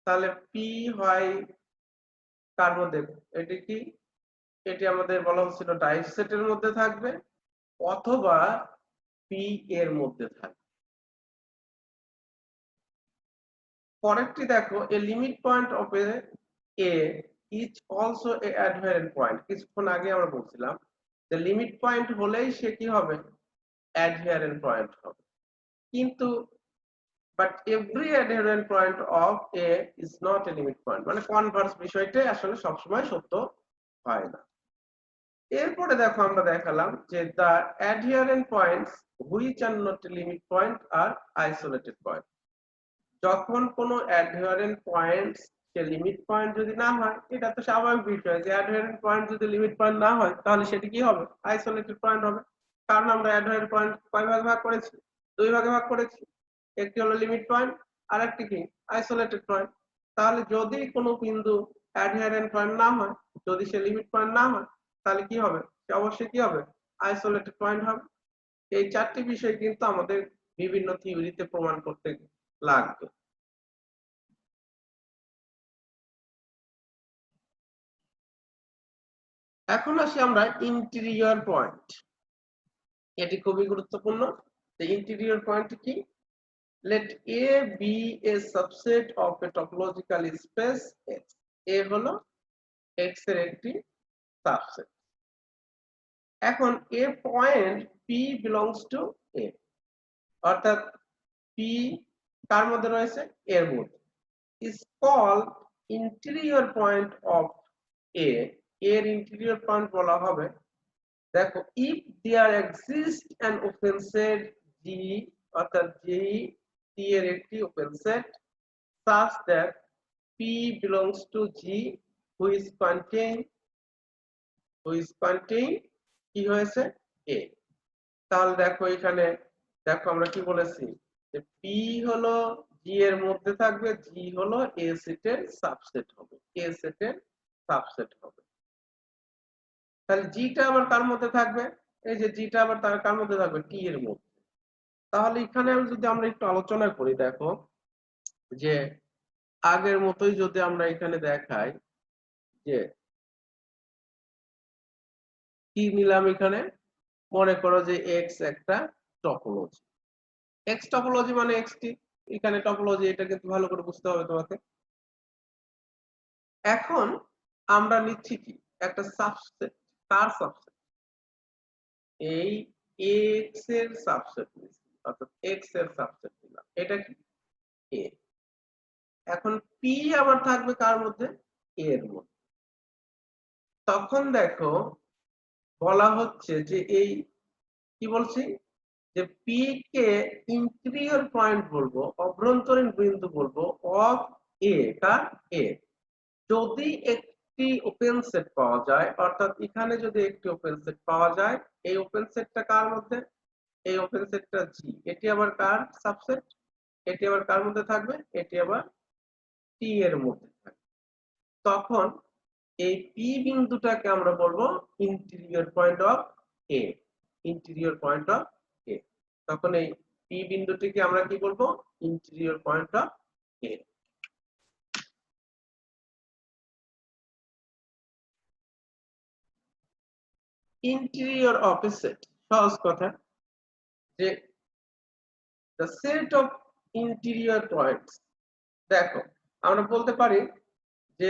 Speaker 1: তাহলে P হয় কার মধ্যে, এটি কি এটি আমাদের বলা হচ্ছিল ড্রাইভ সেটের মধ্যে থাকবে, অথবা P এর মধ্যে থাকবে। পরেরটি দেখো a limit point of A is also a adherent point. কিছুক্ষণ আগে আমরা বলছিলাম যে লিমিট পয়েন্ট হলেই সে কি হবে, অ্যাডহেরেন্ট পয়েন্ট হবে। কিন্তু but every adherent point of A is not a limit point, মানে কনভার্স বিষয়টা আসলে সবসময় সত্য হয় না। এরপরে দেখো আমরা দেখালাম যে the adherent points which are not a limit point are isolated point. যখন কোনো অ্যাডহেরেন্ট পয়েন্টস কে লিমিট পয়েন্ট যদি না হয়, এটা তো স্বাভাবিক বিষয় যে অ্যাডহেরেন্ট পয়েন্ট যদি লিমিট পয়েন্ট না হয় তাহলে সেটি কি হবে, আইসোলেটেড পয়েন্ট হবে। কারণ আমরা অ্যাডহেরেন্ট পয়েন্ট কয় ভাগে ভাগ করেছি, দুই ভাগে ভাগ করেছি, একটি হলো লিমিট পয়েন্ট আর একটি কি আইসোলেটেড পয়েন্ট। তাহলে যদি কোনো বিন্দু অ্যাডহেরেন্ট পয়েন্ট না হয়, যদি সে লিমিট পয়েন্ট না হয়, তাহলে কি হবে, সে অবশ্যই কি হবে, আইসোলেটেড পয়েন্ট হবে। এই চারটি বিষয় কিন্তু আমাদের বিভিন্ন থিওরিতে প্রমাণ করতে লাগবে। এখন আসি আমরা ইন্টেরিয়র পয়েন্ট। এটি খুবই গুরুত্বপূর্ণ। ইন্টেরিয়র পয়েন্ট কি, let A be a subset of a topological space X। A হলো X এর একটি সাবসেট। এখন A point P belongs to A, অর্থাৎ P কার মধ্যে রয়েছে, এর মধ্যে, is called interior point of A। এর ইন্টেরিয়র পয়েন্ট বলা হবে, দেখো if there exists an open set G, অর্থাৎ G এর একটি open set such that P belongs to G which contain কি হয়েছে A। তাহলে দেখো এখানে দেখো আমরা কি বলেছি যে P হলো G এর মধ্যে থাকবে, G হলো A সেটের সাবসেট হবে, A সেটের সাবসেট হবে। তাহলে জিটা আবার কার মধ্যে থাকবে, এই যে জিটা আবার তার কার মধ্যে থাকবে, টি এর মধ্যে। তাহলে এখানে যদি আমরা একটু আলোচনা করি, দেখো যে আগের মতোই যদি আমরা এখানে দেখাই যে কি নিলাম, এখানে মনে করো যে এক্স একটা টপোলজি, এক্স টপোলজি মানে এক্সটি, এখানে টপোলজি, এটা কিন্তু ভালো করে বুঝতে হবে তোমাকে। এখন আমরা নিচ্ছি কি একটা সাবসেট। কার সাবসেট? এই x এর সাবসেট নিচ্ছি, অর্থাৎ x এর সাবসেট নিলাম। এটা কি a। এখন p আবার থাকবে কার মধ্যে? a এর মধ্যে। তখন দেখো বলা হচ্ছে যে এই কি বলছি যে p কে ইন্টেরিয়র পয়েন্ট বলবো, অভ্যন্তরীণ বিন্দু বলবো অফ a। কার? a। যদি একটি ওপেন সেট পাওয়া যায়, অর্থাৎ এখানে যদি একটি ওপেন সেট পাওয়া যায়, এই ওপেন সেটটা কার মধ্যে? এই ওপেন সেটটা জি। এটি আবার কার সাবসেট? এটি আবার কার মধ্যে থাকবে? এটি আবার টি এর মধ্যে থাকবে। তখন এই পি বিন্দুটাকে আমরা বলবো interior point of A. Interior point of A. তখন এই পি বিন্দুটিকে আমরা কি বলবো? Interior point of A. Interior of A set, সহজ কথা যে the set of interior points। দেখো আমরা বলতে পারি যে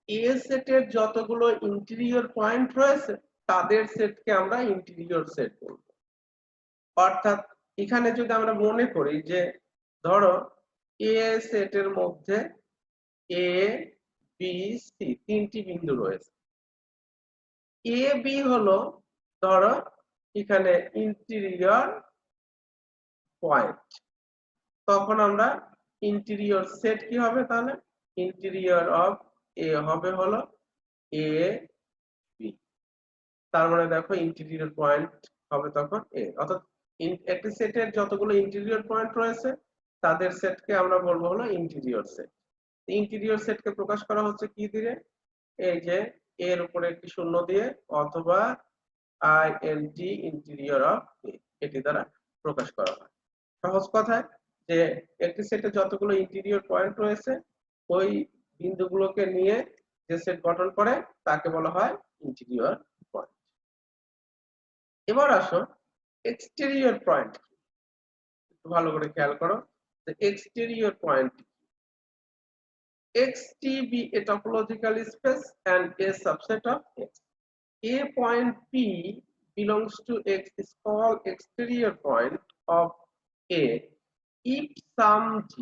Speaker 1: এ সেটের যতগুলো ইন্টেরিয়র পয়েন্ট রয়েছে তাদের সেটকে আমরা ইন্টেরিয়র সেট বলবো। অর্থাৎ এখানে যদি আমরা মনে করি যে ধরো এ সেটের মধ্যে এ বি সি তিনটি বিন্দু রয়েছে। এ বি হলো ধরো এখানে ইন্টেরিয়র পয়েন্ট। তখন আমরা ইন্টেরিয়র সেট কি হবে তাহলে? ইন্টেরিয়র অফ এ হবে হলো এ বি। তার মানে দেখো ইন্টেরিয়র পয়েন্ট হবে তখন এ। অর্থাৎ একটি সেটের যতগুলো ইন্টেরিয়র পয়েন্ট রয়েছে তাদের সেটকে আমরা বলবো হলো ইন্টেরিয়র সেট। ইন্টেরিয়র সেটকে প্রকাশ করা হচ্ছে কি দিয়ে? এই যে এর উপরে একটি শূন্য দিয়ে অথবা আইএনটি ইন্টেরিয়র অফ এ, এটি দ্বারা প্রকাশ করা হয়। সহজ কথায় যে একটি সেটে যতগুলো ইন্টেরিয়র পয়েন্ট রয়েছে ওই বিন্দুগুলোকে নিয়ে যে সেট গঠন করে তাকে বলা হয় ইন্টেরিয়র পয়েন্ট। এবার আসো এক্সটেরিয়র পয়েন্ট। একটু ভালো করে খেয়াল করো যে exterior point. xt be a topological space and a subset of x. A point P belongs to X is called exterior point of A if some G,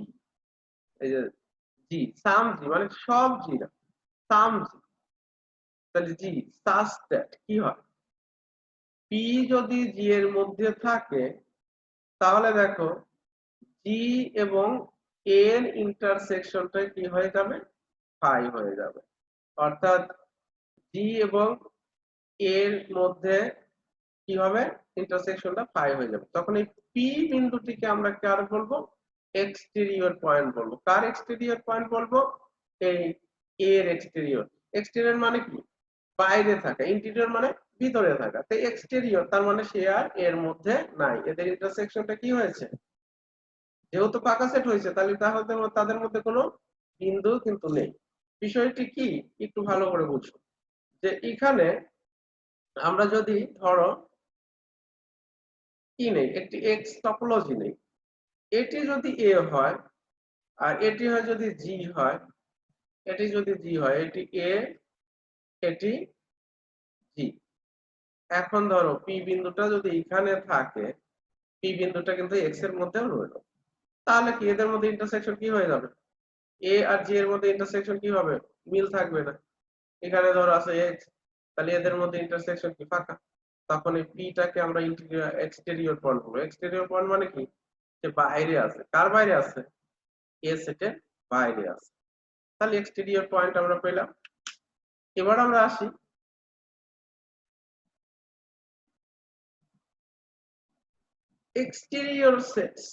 Speaker 1: G some G মানে সব G না, some G, তাহলে G such that কি হয়? P যদি G এর মধ্যে থাকে তাহলে দেখো G এবং A এর ইন্টারসেকশনটা কি হয়ে যাবে? ফাই হয়ে যাবে। অর্থাৎ G এবং এর মধ্যে কি হবে? ইন্টারসেকশনটা ফাই হয়ে যাবে। তখন এই পি বিন্দুটিকে আমরা কার বলবো? এক্সটেরিয়র পয়েন্ট বলবো। কার এক্সটেরিয়র পয়েন্ট বলবো? এই এর এক্সটেরিয়র। এক্সটেরিয়র মানে কি? বাইরে থাকা। ইন্টেরিয়র মানে ভিতরে থাকা। তো এক্সটেরিয়র তার মানে সে আর এর মধ্যে নাই। এদের ইন্টারসেকশনটা কি হয়েছে? যেহেতু পাকা সেট হয়েছে তাহলে তাদের মধ্যে কোনো বিন্দু কিন্তু নেই। বিষয়টি কি একটু ভালো করে বুঝো যে এখানে আমরা যদি ধরো কি নেই, একটি এক্স টপোলজি নেই, এটি যদি এ হয় আর এটি হয় যদি জি হয়, এটি যদি জি হয়, এটি এ এটি জি। এখন ধরো পি বিন্দুটা যদি এখানে থাকে, পি বিন্দুটা কিন্তু এক্স এর মধ্যেও রইলো, তাহলে কি এদের মধ্যে ইন্টারসেকশন কি হয়ে যাবে? এ আর জি এর মধ্যে ইন্টারসেকশন কি হবে? মিল থাকবে না। এখানে ধরো আছে এক্স, তাহলে এদের মধ্যে ইন্টারসেকশন কি? ফাঁকা। তখন এই পিটাকে আমরা ইন্টেরিয়র এক্সটেরিয়র পয়েন্ট বলবো। এক্সটেরিয়র পয়েন্ট মানে কি? যে বাইরে আছে। কার বাইরে আছে? এ সেটের বাইরে আছে। তাহলে এক্সটেরিয়র পয়েন্ট আমরা পেলাম। এবার আমরা আসি এক্সটেরিয়র সেটস।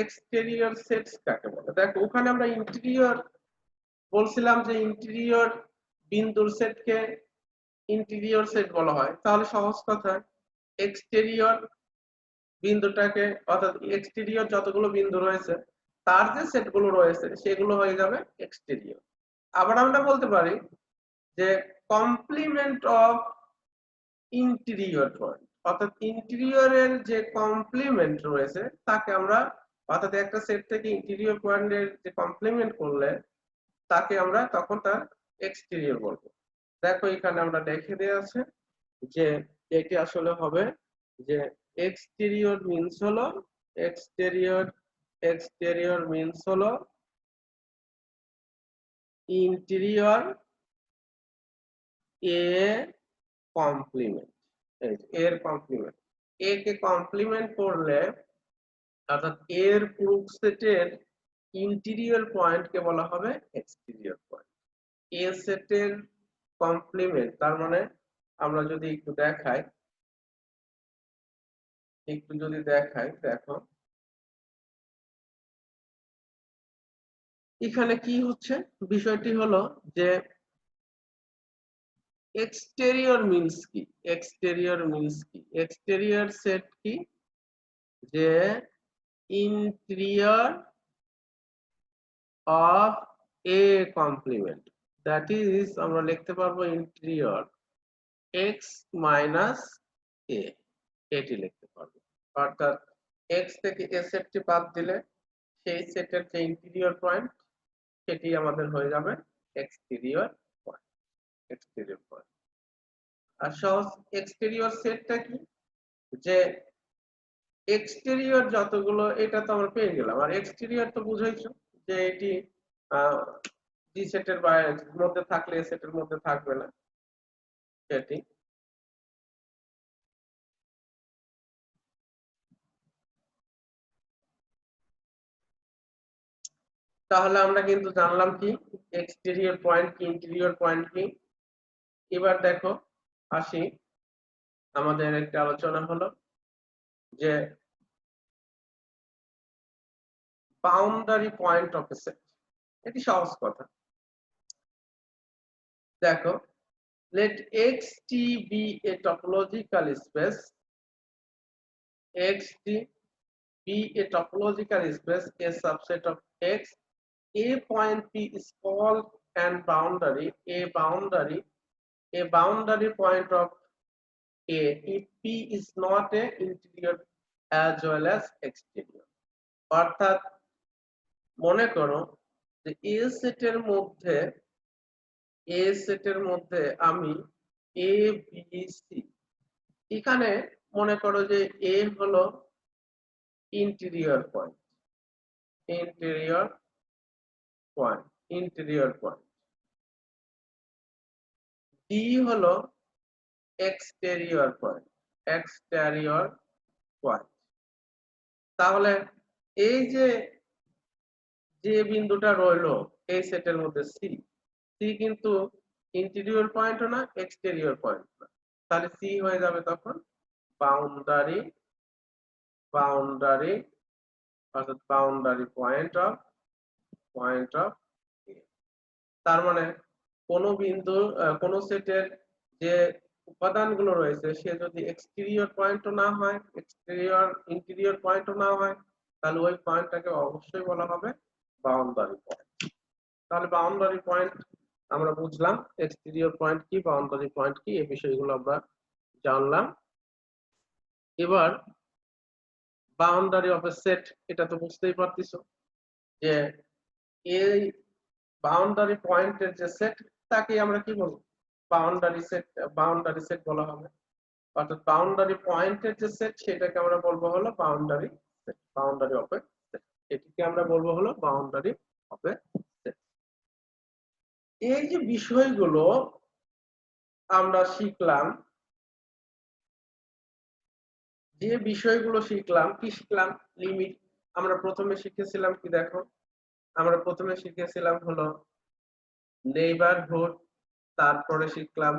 Speaker 1: এক্সটেরিয়র সেটস কাকে বলে? দেখো ওখানে আমরা ইন্টেরিয়র বলছিলাম যে ইন্টেরিয়র বিন্দুর সেটকে ইন্টেরিয়র সেট বলা হয়। তাহলে সহজ কথা এক্সটেরিয়র বিন্দুটাকে অর্থাৎ এক্সটেরিয়র যতগুলো বিন্দু রয়েছে তার যে সেটগুলো রয়েছে সেগুলো হয়ে যাবে এক্সটেরিয়র। আবার আমরা বলতে পারি যে কমপ্লিমেন্ট অফ ইন্টেরিয়র পয়েন্ট, অর্থাৎ ইন্টেরিয়রের যে কমপ্লিমেন্ট রয়েছে তাকে আমরা, অর্থাৎ একটা সেট থেকে ইন্টেরিয়র পয়েন্টের যে কমপ্লিমেন্ট করলে তাকে আমরা তখন তার এক্সটেরিয়র বলবো। দেখো এখানে আমরা লিখে দেওয়া আছে যে এটি আসলে হবে যে এক্সটেরিয়র মিন্স হলো এক্সটেরিয়র এক্সটেরিয়র মিন্স হলো ইন্টেরিয়র এ কমপ্লিমেন্ট, এর কমপ্লিমেন্ট, এ কে কমপ্লিমেন্ট করলে অর্থাৎ এর প্রুফ সেটের ইন্টেরিয়র পয়েন্টকে বলা হবে এক্সটেরিয়র পয়েন্ট। এ সেটের কমপ্লিমেন্ট তার মানে আমরা যদি একটু দেখাই, দেখো এখানে কি হচ্ছে, বিষয়টি হলো যে এক্সটেরিয়র মিন্স কি, এক্সটেরিয়র মিন্স কি, এক্সটেরিয়র সেট কি, যে interior of A complement, that is আমরা লিখতে পারবো ইন্টেরিয়র এক্স মাইনাস এ, এটি লিখতে পারবো। অর্থাৎ এক্স থেকে এ সেটটি বাদ দিলে সেই সেটের যে ইন্টেরিয়র পয়েন্ট সেটি আমাদের হয়ে যাবে এক্সটেরিয়র পয়েন্ট, এক্সটেরিয়র পয়েন্ট। আর সহজ এক্সটেরিয়র সেটটা কি, যে এক্সটেরিয়র যতগুলো, এটা তো আমরা পেয়ে গেলাম, আর এক্সটেরিয়র তো বুঝাইছো যে এটি জি সেটের মধ্যে থাকলে এ সেটের মধ্যে থাকবে না সেটি। তাহলে আমরা কিন্তু জানলাম কি এক্সটেরিয়র পয়েন্ট কি, ইন্টেরিয়র পয়েন্ট কি। এবার দেখো আসি, আমাদের একটা আলোচনা হলো যে boundary point of A set. এটি সহজ কথা। দেখো let xt be a topological space, xt be a topological space, a subset of x, a point p is called an boundary, a boundary point of a if p is not a interior as well as exterior। অর্থাৎ মনে করো যে এ সেটের মধ্যে, এ সেটের মধ্যে আমি A B C, এখানে মনে করো যে এ হলো interior point, interior point, interior point, D হলো এক্সটেরিয়র পয়েন্ট, এক্সটেরিয়র পয়েন্ট। তাহলে এই যে যে বিন্দুটা রইলো এই সেটের মধ্যে সি, সি কিন্তু ইন্টেরিয়র পয়েন্টও না এক্সটেরিয়র পয়েন্ট না, তাহলে সি হয়ে যাবে তখন বাউন্ডারি, বাউন্ডারি অর্থাৎ বাউন্ডারি পয়েন্ট অফ এ। তার মানে কোন বিন্দু কোন সেটের যে উপাদানগুলো রয়েছে সে যদি এক্সটেরিয়র পয়েন্টও না হয়, ইন্টেরিয়র পয়েন্টও না হয়, তাহলে ওই পয়েন্টটাকে অবশ্যই বলা হবে বাউন্ডারি পয়েন্ট। তাহলে বাউন্ডারি পয়েন্ট আমরা বুঝলাম, এক্সটেরিয়র পয়েন্ট কি, বাউন্ডারি পয়েন্ট কি, এই বিষয়গুলো আমরা জানলাম। এবার বাউন্ডারি অফ এ সেট, এটা তো বুঝতেই পারতেছো যে এই বাউন্ডারি পয়েন্টের যে সেট তাকে আমরা কি বলবো, বাউন্ডারি সেট, বাউন্ডারি সেট বলা হবে। অর্থাৎ বাউন্ডারি পয়েন্টের যে সেট সেটাকে আমরা বলবো হলো boundary set, boundary of A set, এটিকে আমরা বলবো হলো বাউন্ডারি অফ এ সেট। এই যে বিষয়গুলো আমরা শিখলাম, যে বিষয়গুলো শিখলাম, কি শিখলাম, লিমিট। আমরা প্রথমে শিখেছিলাম কি, দেখো আমরা প্রথমে শিখেছিলাম হলো নেইবারহুড, তারপরে শিখলাম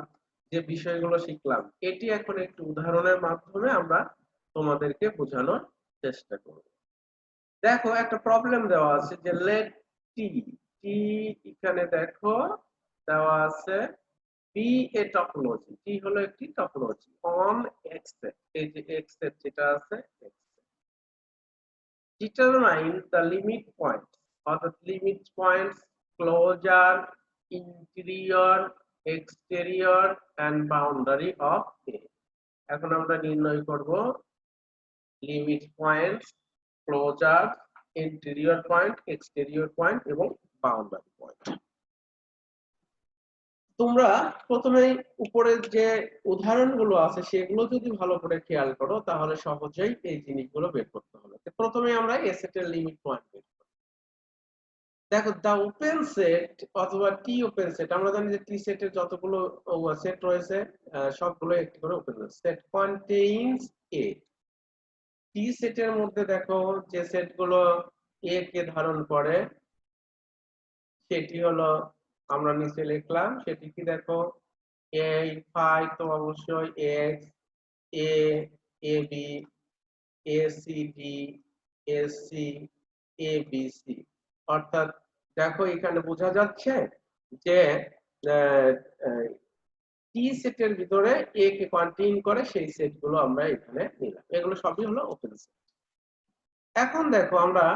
Speaker 1: যে বিষয়গুলো শিখলাম এটি এখন একটু উদাহরণের মাধ্যমে আমরা তোমাদেরকে বোঝানোর চেষ্টা করব। দেখো একটা প্রবলেম দেওয়া আছে যে লেট টি, টি এখানে দেখো দেওয়া আছে বি এ টপোলজি, টি হলো একটি টপোলজি অন এক্স সেট, এই যে এক্স সেট যেটা আছে X set, determine the limit point, অর্থাৎ limit points closure, interior, exterior and boundary of A. এখন আমরা নির্ণয় করব limit points, closure, interior point, exterior point এবং বাউন্ডারি পয়েন্ট। তোমরা প্রথমেই উপরের যে উদাহরণগুলো আছে সেগুলো যদি ভালো করে খেয়াল করো তাহলে সহজেই এই জিনিসগুলো বের করতে হবে। প্রথমে আমরা এ সেটের লিমিট পয়েন্ট বের করি। দেখো দা ওপেন সেট অথবা টি ওপেন সেট, আমরা জানি যে টি সেটের যতগুলো সেট রয়েছে সবগুলো একটি করে ওপেন সেট কন্টেইনস এ। টি সেটের মধ্যে দেখো যে সেটগুলো এ কে ধারণ করে সেটি হলো আমরা নিচে লিখলাম, সেটি কি দেখো এ ফাই তো অবশ্যই x, a, a b, a C D, A C, A B c. অর্থাৎ দেখো এখানে বোঝা যাচ্ছে যে টি সেটের ভিতরে এ কে কন্টেইন করে সেই সেটগুলো আমরা এখানে নিলাম, এগুলো সবই হলো ওপেন সেট। এখন দেখো আমরা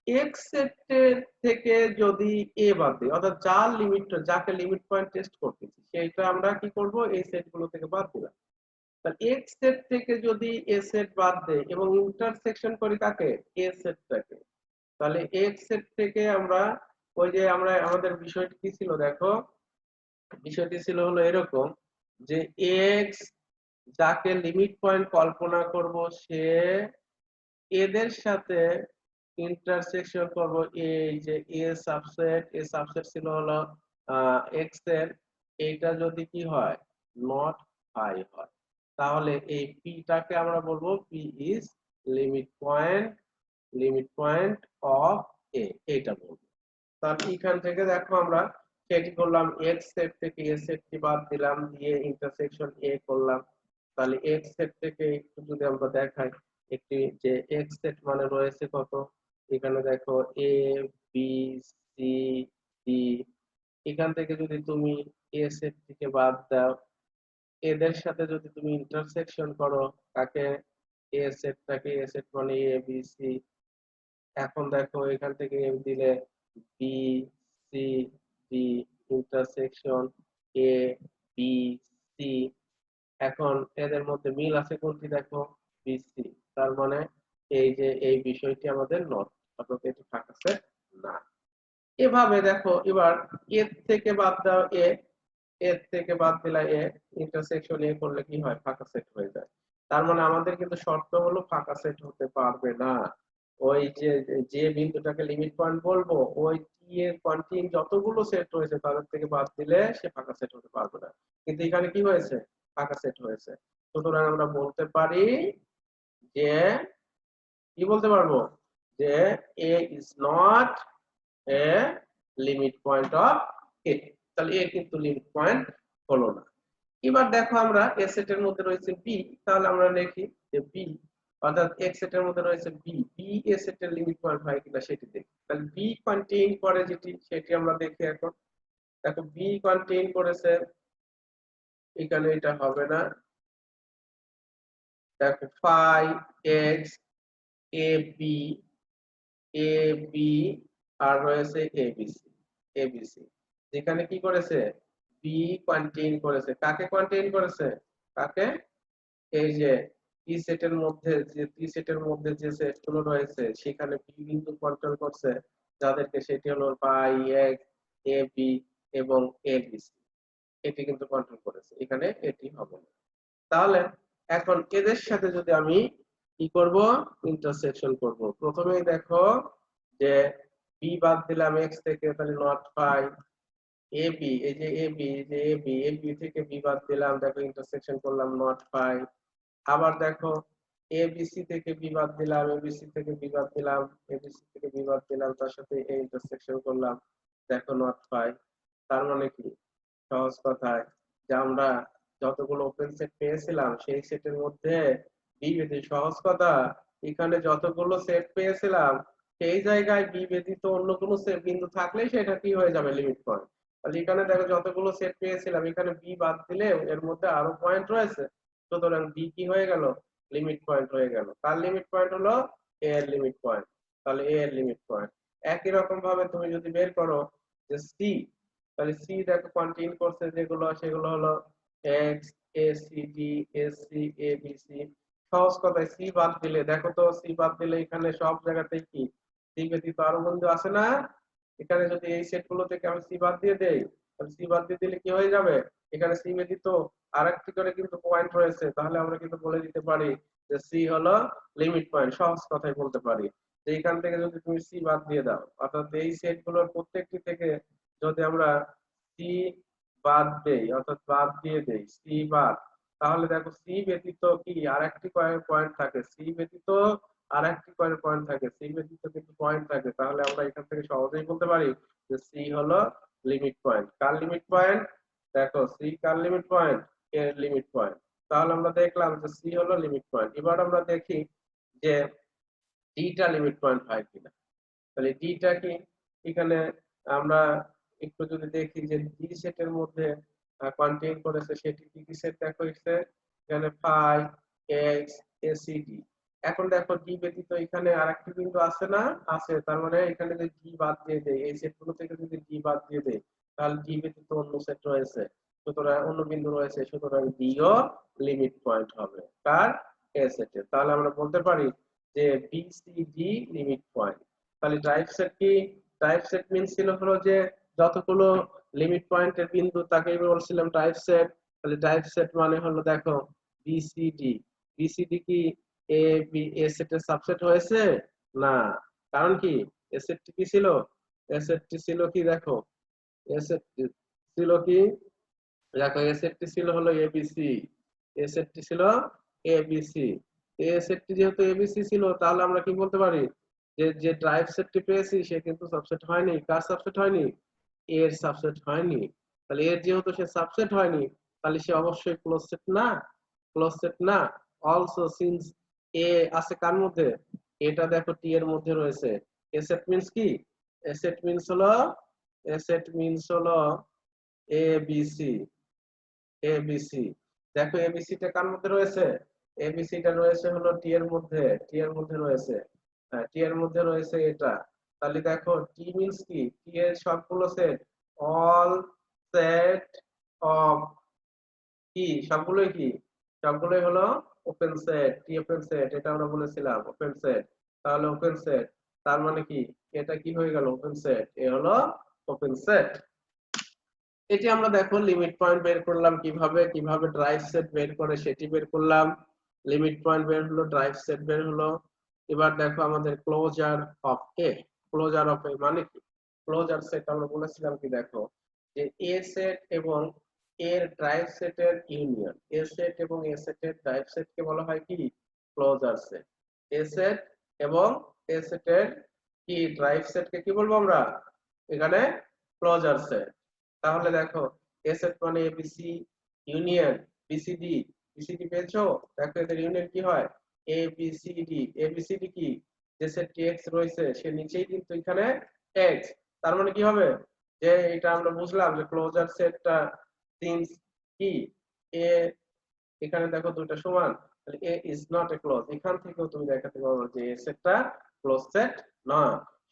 Speaker 1: এক্স সেটের থেকে যদি এ বাদ দিই, অর্থাৎ যার লিমিট, যাকে লিমিট পয়েন্ট টেস্ট করতেছি সেইটা আমরা কি করব, এই সেটগুলো থেকে বাদ দিলাম। তাহলে এক্স সেট থেকে যদি এ সেট বাদ দেই এবং ইন্টারসেকশন করি কাকে, এ সেটটাকে, তাহলে এক্স সেট থেকে আমরা ওই যে আমরা আমাদের বিষয়টি কি ছিল দেখো, বিষয়টি ছিল হলো এরকম যে এক্স যাকে লিমিট পয়েন্ট কল্পনা করব সে এদের সাথে ইন্টারসেকশন করব এই যে এ সাবসেট ছিল হলো এক্স এর, এইটা যদি কি হয় নট হাই হয় তাহলে এই পিটাকে আমরা বলবো P is limit point of A, এইটা বলবো। তাহলে এখান থেকে দেখো আমরা সেটি করলাম, এক্স সেট থেকে এ সেটটি বাদ দিলাম, দিয়ে ইন্টারসেকশন এ করলাম। তাহলে এক্স সেট থেকে একটু যদি আমরা দেখাই, একটি যে এক্স সেট মানে রয়েছে কত, এখানে দেখো এ বি সি ডি, এখান থেকে যদি তুমি এ সেট থেকে বাদ দাও, এদের সাথে যদি তুমি ইন্টারসেকশন করো কাকে, এ সেটটাকে, এ সেট মানে এ বি সি, এখন দেখো এখান থেকে দিলে b C d intersection a B c, এখন এদের মধ্যে মিল আছে কোনটি দেখো, বিসি, তার মানে এই যে এই বিষয়টি আমাদের নট, অর্থাৎ এটি ফাঁকা সেট না। এভাবে দেখো এবার এর থেকে বাদ দাও এ, এর থেকে বাদ দিলা এ, ইন্টারসেকশন এ করলে কি হয়, ফাঁকা সেট হয়ে যায়। তার মানে আমাদের কিন্তু শর্ত হলো ফাঁকা সেট হতে পারবে না। ওই যে যে বিন্দুটাকে লিমিট পয়েন্ট বলবো ওই টি এর কন্টিন যতগুলো সেট রয়েছে তাদের থেকে বাদ দিলে সে ফাঁকা সেট হতে পারবে না, কিন্তু এখানে কি হয়েছে, ফাঁকা সেট হয়েছে। সুতরাং আমরা বলতে পারি যে, কি বলতে পারবো, যে A is not a limit point of A, তাহলে এ কিন্তু লিমিট পয়েন্ট হলো না। এবার দেখো আমরা এ সেটের মধ্যে রয়েছে বি, তাহলে আমরা লিখি যে বি, অর্থাৎ এক্স সেটের মধ্যে রয়েছে বি, বি এ সেটের লিমিট পয়েন্ট হয় কিনা সেটি দেখি। তাহলে বি কন্টেইন করে যেটি সেটি আমরা দেখি। এখন দেখো বি কন্টেইন করেছে, এখানে এটা হবে না, দেখো phi x A b, A B আর রয়েছে এবিসি, এবিসি যেখানে কি করেছে, বি কন্টেইন করেছে, কাকে কন্টেইন করেছে, কাকে, এই যে টি সেটের মধ্যে, যে টি সেটের মধ্যে যে সেটগুলো রয়েছে সেখানে বি বিন্দু কন্ট্রোল করছে, যাদেরকে সেটি হলো পাই এক্স এ বি এবং এ বি সি, এটি কিন্তু কন্ট্রোল করেছে, এখানে এটি হবে না। তাহলে এখন এদের সাথে যদি আমি কি করব, ইন্টারসেকশন করব। প্রথমেই দেখো যে বি বাদ দিলাম এক্স থেকে, তাহলে নট পাই এ বি, এই যে এ বি, যে এ বি থেকে বি বাদ দিলাম, দেখো ইন্টারসেকশন করলাম, নট পাই। আবার দেখো এবিসি থেকে বিবাদ দিলাম, এবিসি থেকে বিবাদ দিলাম, এবিসি থেকে বিবাদ দিলাম, তার সাথে এ ইন্টারসেকশন করলাম, দেখো নট পাই। তার মানে কি, সহজ কথায় যে আমরা যতগুলো ওপেন সেট পেয়েছিলাম সেই সেটের মধ্যে বি ব্যতীত, সহজ কথা, এখানে যতগুলো সেট পেয়েছিলাম সেই জায়গায় বি ব্যতীত অন্য কোনো সেট বিন্দু থাকলেই সেটা কি হয়ে যাবে, লিমিট পয়েন্ট। তাহলে এখানে দেখো যতগুলো সেট পেয়েছিলাম এখানে বি বাদ দিলে এর মধ্যে আরো পয়েন্ট রয়েছে, সুতরাং বি কি হয়ে গেল, লিমিট পয়েন্ট হয়ে গেল। তার লিমিট পয়েন্ট হলো এ এর লিমিট পয়েন্ট, তাহলে এ এর লিমিট পয়েন্ট। একই রকম ভাবে তুমি যদি বের করো যে সি, তাহলে সি দেখো কন্টেইন করছে যেগুলো সেগুলো হলো x A C D A C A B C. সহজ কথায় সি বাদ দিলে দেখো তো, সি বাদ দিলে এখানে সব জায়গাতেই কি সি ব্যতীত আরো বন্ধু আছে না, এখানে যদি এই সেট গুলো থেকে আমি সি বাদ দিয়ে দেই তাহলে সি বাদ দিয়ে দিলে কি হয়ে যাবে, এখানে সি ব্যতীত আরেকটি করে কিন্তু পয়েন্ট রয়েছে, তাহলে আমরা কিন্তু বলে দিতে পারি যে সি হলো লিমিট পয়েন্ট। সহজ কথায় বলতে পারি যে এখান থেকে যদি তুমি সি বাদ দিয়ে দাও, অর্থাৎ এই সেটগুলোর প্রত্যেকটি থেকে যদি আমরা সি বাদ দেই, অর্থাৎ বাদ দিয়ে দেই সি বাদ, তাহলে দেখো সি ব্যতীত কি আরেকটি পয়েন্ট থাকে, সি ব্যতীত আরেকটি পয়েন্ট থাকে, সি ব্যতীত কিন্তু পয়েন্ট থাকে, তাহলে আমরা এখান থেকে সহজেই বলতে পারি যে সি হলো লিমিট পয়েন্ট। কার লিমিট পয়েন্ট, দেখো সি কার লিমিট পয়েন্ট, এর লিমিট পয়েন্ট। তাহলে আমরা দেখলাম যে সি হলো লিমিট পয়েন্ট। এবার আমরা দেখি যে ডিটা লিমিট পয়েন্ট হয় কিনা। তাহলে ডিটা কি, এখানে আমরা একটু যদি দেখি যে ডি সেটের মধ্যে কন্টেইন করেছে সেটি কি কি সেট, দেখো এখানে ফাই এক্স এসিডি। এখন দেখো ডি ব্যতীত এখানে আরেকটি বিন্দু আছে না, আছে, তার মানে এখানে যদি ডি বাদ দিয়ে দেয়, এই সেটগুলো থেকে যদি ডি বাদ দিয়ে দেয়, তাহলে ডি ব্যতীত অন্য সেট রয়েছে, সুতরাং অন্য বিন্দু রয়েছে, সুতরাং ডি ও লিমিট পয়েন্ট হবে কার, এ সেটের। তাহলে আমরা বলতে পারি যে B C D limit point. তাহলে টাইপ সেট কি, টাইপ সেট মিন্স ছিল হলো যে যতগুলো লিমিট পয়েন্টের বিন্দু তাকেই বলছিলাম টাইপ সেট। তাহলে টাইপ সেট মানে হলো দেখো বিসিডি, বিসিডি কি এ বি এ সেটের সাবসেট হয়েছে না, কারণ কি এ সেটটি কি ছিল, এ সেটটি ছিল কি দেখো, এ সেটটি ছিল কি, দেখো এ সেটটি ছিল হলো এবিসি, এ সেটটি ছিল এবিসি। এ সেটটি যেহেতু এবিসি ছিল, তাহলে আমরা কি বলতে পারি যে যে ড্রাইভ সেটটি পেয়েছি সে কিন্তু সাবসেট হয়নি, কার সাবসেট হয়নি, এর সাবসেট হয়নি। তাহলে এর যেহেতু সে সাবসেট হয়নি, তাহলে সে অবশ্যই ক্লোজ সেট না, ক্লোজ সেট না। অলসো সিন্স এ আছে কার মধ্যে, এটা দেখো টি এর মধ্যে রয়েছে। এ সেট মিন্স কি, এ সেট মিন্স হলো, এ সেট মিন্স হলো এ বি সি, এবিসি। দেখো এবিসি টা কার মধ্যে রয়েছে, এবিসি টা রয়েছে হলো টি এর মধ্যে, টি এর মধ্যে রয়েছে, হ্যাঁ টি এর মধ্যে রয়েছে এটা। তাহলে দেখো টি মিন্স কি, টি এর সবগুলো সেট, অল সেট অফ কি, সবগুলোই কি, সবগুলোই হলো ওপেন সেট, টি ওপেন সেট, এটা আমরা বলেছিলাম ওপেন সেট। তাহলে ওপেন সেট তার মানে কি, এটা কি হয়ে গেল ওপেন সেট, এ হলো ওপেন সেট। এটি আমরা দেখো লিমিট পয়েন্ট বের করলাম কিভাবে, কিভাবে ড্রাইভ সেট বের করে সেটি বের করলাম। লিমিট পয়েন্ট বের হলো, ড্রাইভ সেট বের হলো। এবার দেখো আমাদের closure of A, closure of A মানে কি, ক্লোজার সেট আমরা বলেছিলাম কি দেখো যে এ সেট এবং এর ড্রাইভ সেটের ইউনিয়ন, এ সেট এবং এ সেটের ড্রাইভ সেটকে বলা হয় কি ক্লোজার সেট। এ সেট এবং এ সেটের কি ড্রাইভ সেটকে কি বলবো আমরা এখানে ক্লোজার সেট। তাহলে দেখো এ সেট মানে এবিসি ইউনিয়ন বিসিডি, বিসিডি পেয়েছো, দেখো এদের ইউনিয়ন কি হয় এবিসিডি, এবিসিডি কি, যে সেটটি এক্স রয়েছে সে নিচেই কিন্তু এখানে এক্স, তার মানে কি হবে যে এটা আমরা বুঝলাম যে ক্লোজার সেটটা সিন্স কি এ, এখানে দেখো দুইটা সমান, তাহলে এ ইজ নট এ ক্লোজ, এখান থেকেও তুমি দেখাতে পারো যে এ সেটটা ক্লোজ সেট না।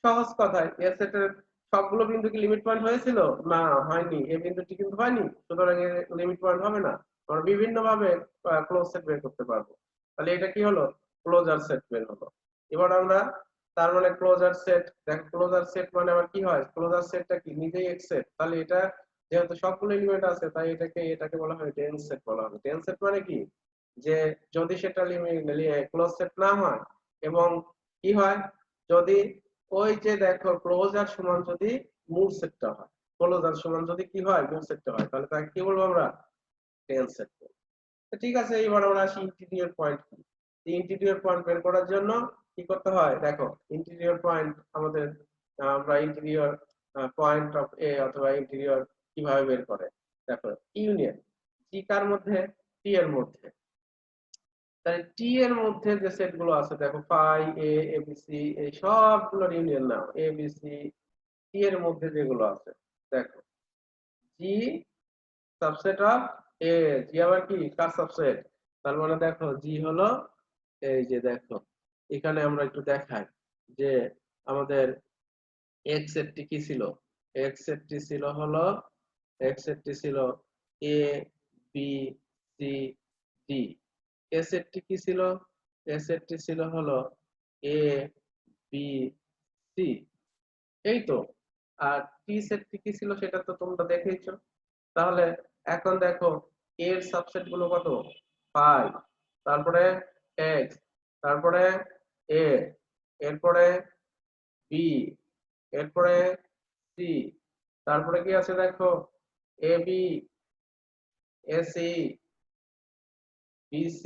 Speaker 1: সহজ কথায় এ সেটের সবগুলো বিন্দু কি লিমিট পয়েন্ট হয়েছিল না, হয়নি, এই বিন্দুটি কিন্তু হয়নি, সুতরাং এর লিমিট পয়েন্ট হবে না। আমরা বিভিন্ন ভাবে ক্লোজ সেট বের করতে পারবো। তাহলে এটা কি হলো ক্লোজার সেট বের হলো। এবার আমরা তার মানে ক্লোজার সেট, দেখো ক্লোজার সেট মানে আবার কি হয়, ক্লোজার সেটটা কি নিজেই এক সেট, তাহলে এটা যেহেতু সবগুলো এলিমেন্ট আছে তাই এটাকে বলা হয় ডেন্স সেট বলা হবে। ডেন্স সেট মানে কি, যে যদি সেটা ক্লোজ সেট না হয় এবং কি হয়, যদি ওই যে দেখো ক্লোজার সমান যদি মূল সেটটা হয়, ক্লোজার সমান যদি কি হয় মূল সেটটা হয়, তাহলে তাকে কি বলবো আমরা ডেন্স সেট বলবো। তো ঠিক আছে, এবার আমরা আসি ইন্টিরিয়র পয়েন্ট কি। ইন্টিরিয়র পয়েন্ট বের করার জন্য কি করতে হয়, দেখো ইন্টিরিয়র পয়েন্ট আমাদের আমরা ইন্টিরিয়র পয়েন্ট অফ এ অথবা ইন্টিরিয়র কিভাবে বের করে, দেখো ইউনিয়ন টি কার মধ্যে, টি এর মধ্যে। তাহলে টি এর মধ্যে যে সেট গুলো আছে দেখো ফাই এ এবিসি এই সবগুলোর ইউনিয়ন নাও এবিসি, টি এর মধ্যে যেগুলো আছে দেখো জি সাবসেট অফ এ, জি আবার কি কার সাবসেট, তার মানে দেখো জি হলো এই যে দেখো এখানে আমরা একটু দেখাই যে আমাদের এক্স সেটটি কি ছিল, এক্স সেটটি ছিল হলো, এক্স সেটটি ছিল এ বি সি ডি, এ সেটটি কি ছিল, এ সেটটি ছিল হলো এ বি সি, এই তো। আর টি সেটটি কি ছিল সেটা তো তোমরা দেখেইছো। তাহলে এখন দেখো এর সাবসেট গুলো কত, 5, তারপরে x, তারপরে a, এরপরে b, এরপরে c, তারপরে কি আছে দেখো ab, ac, bc।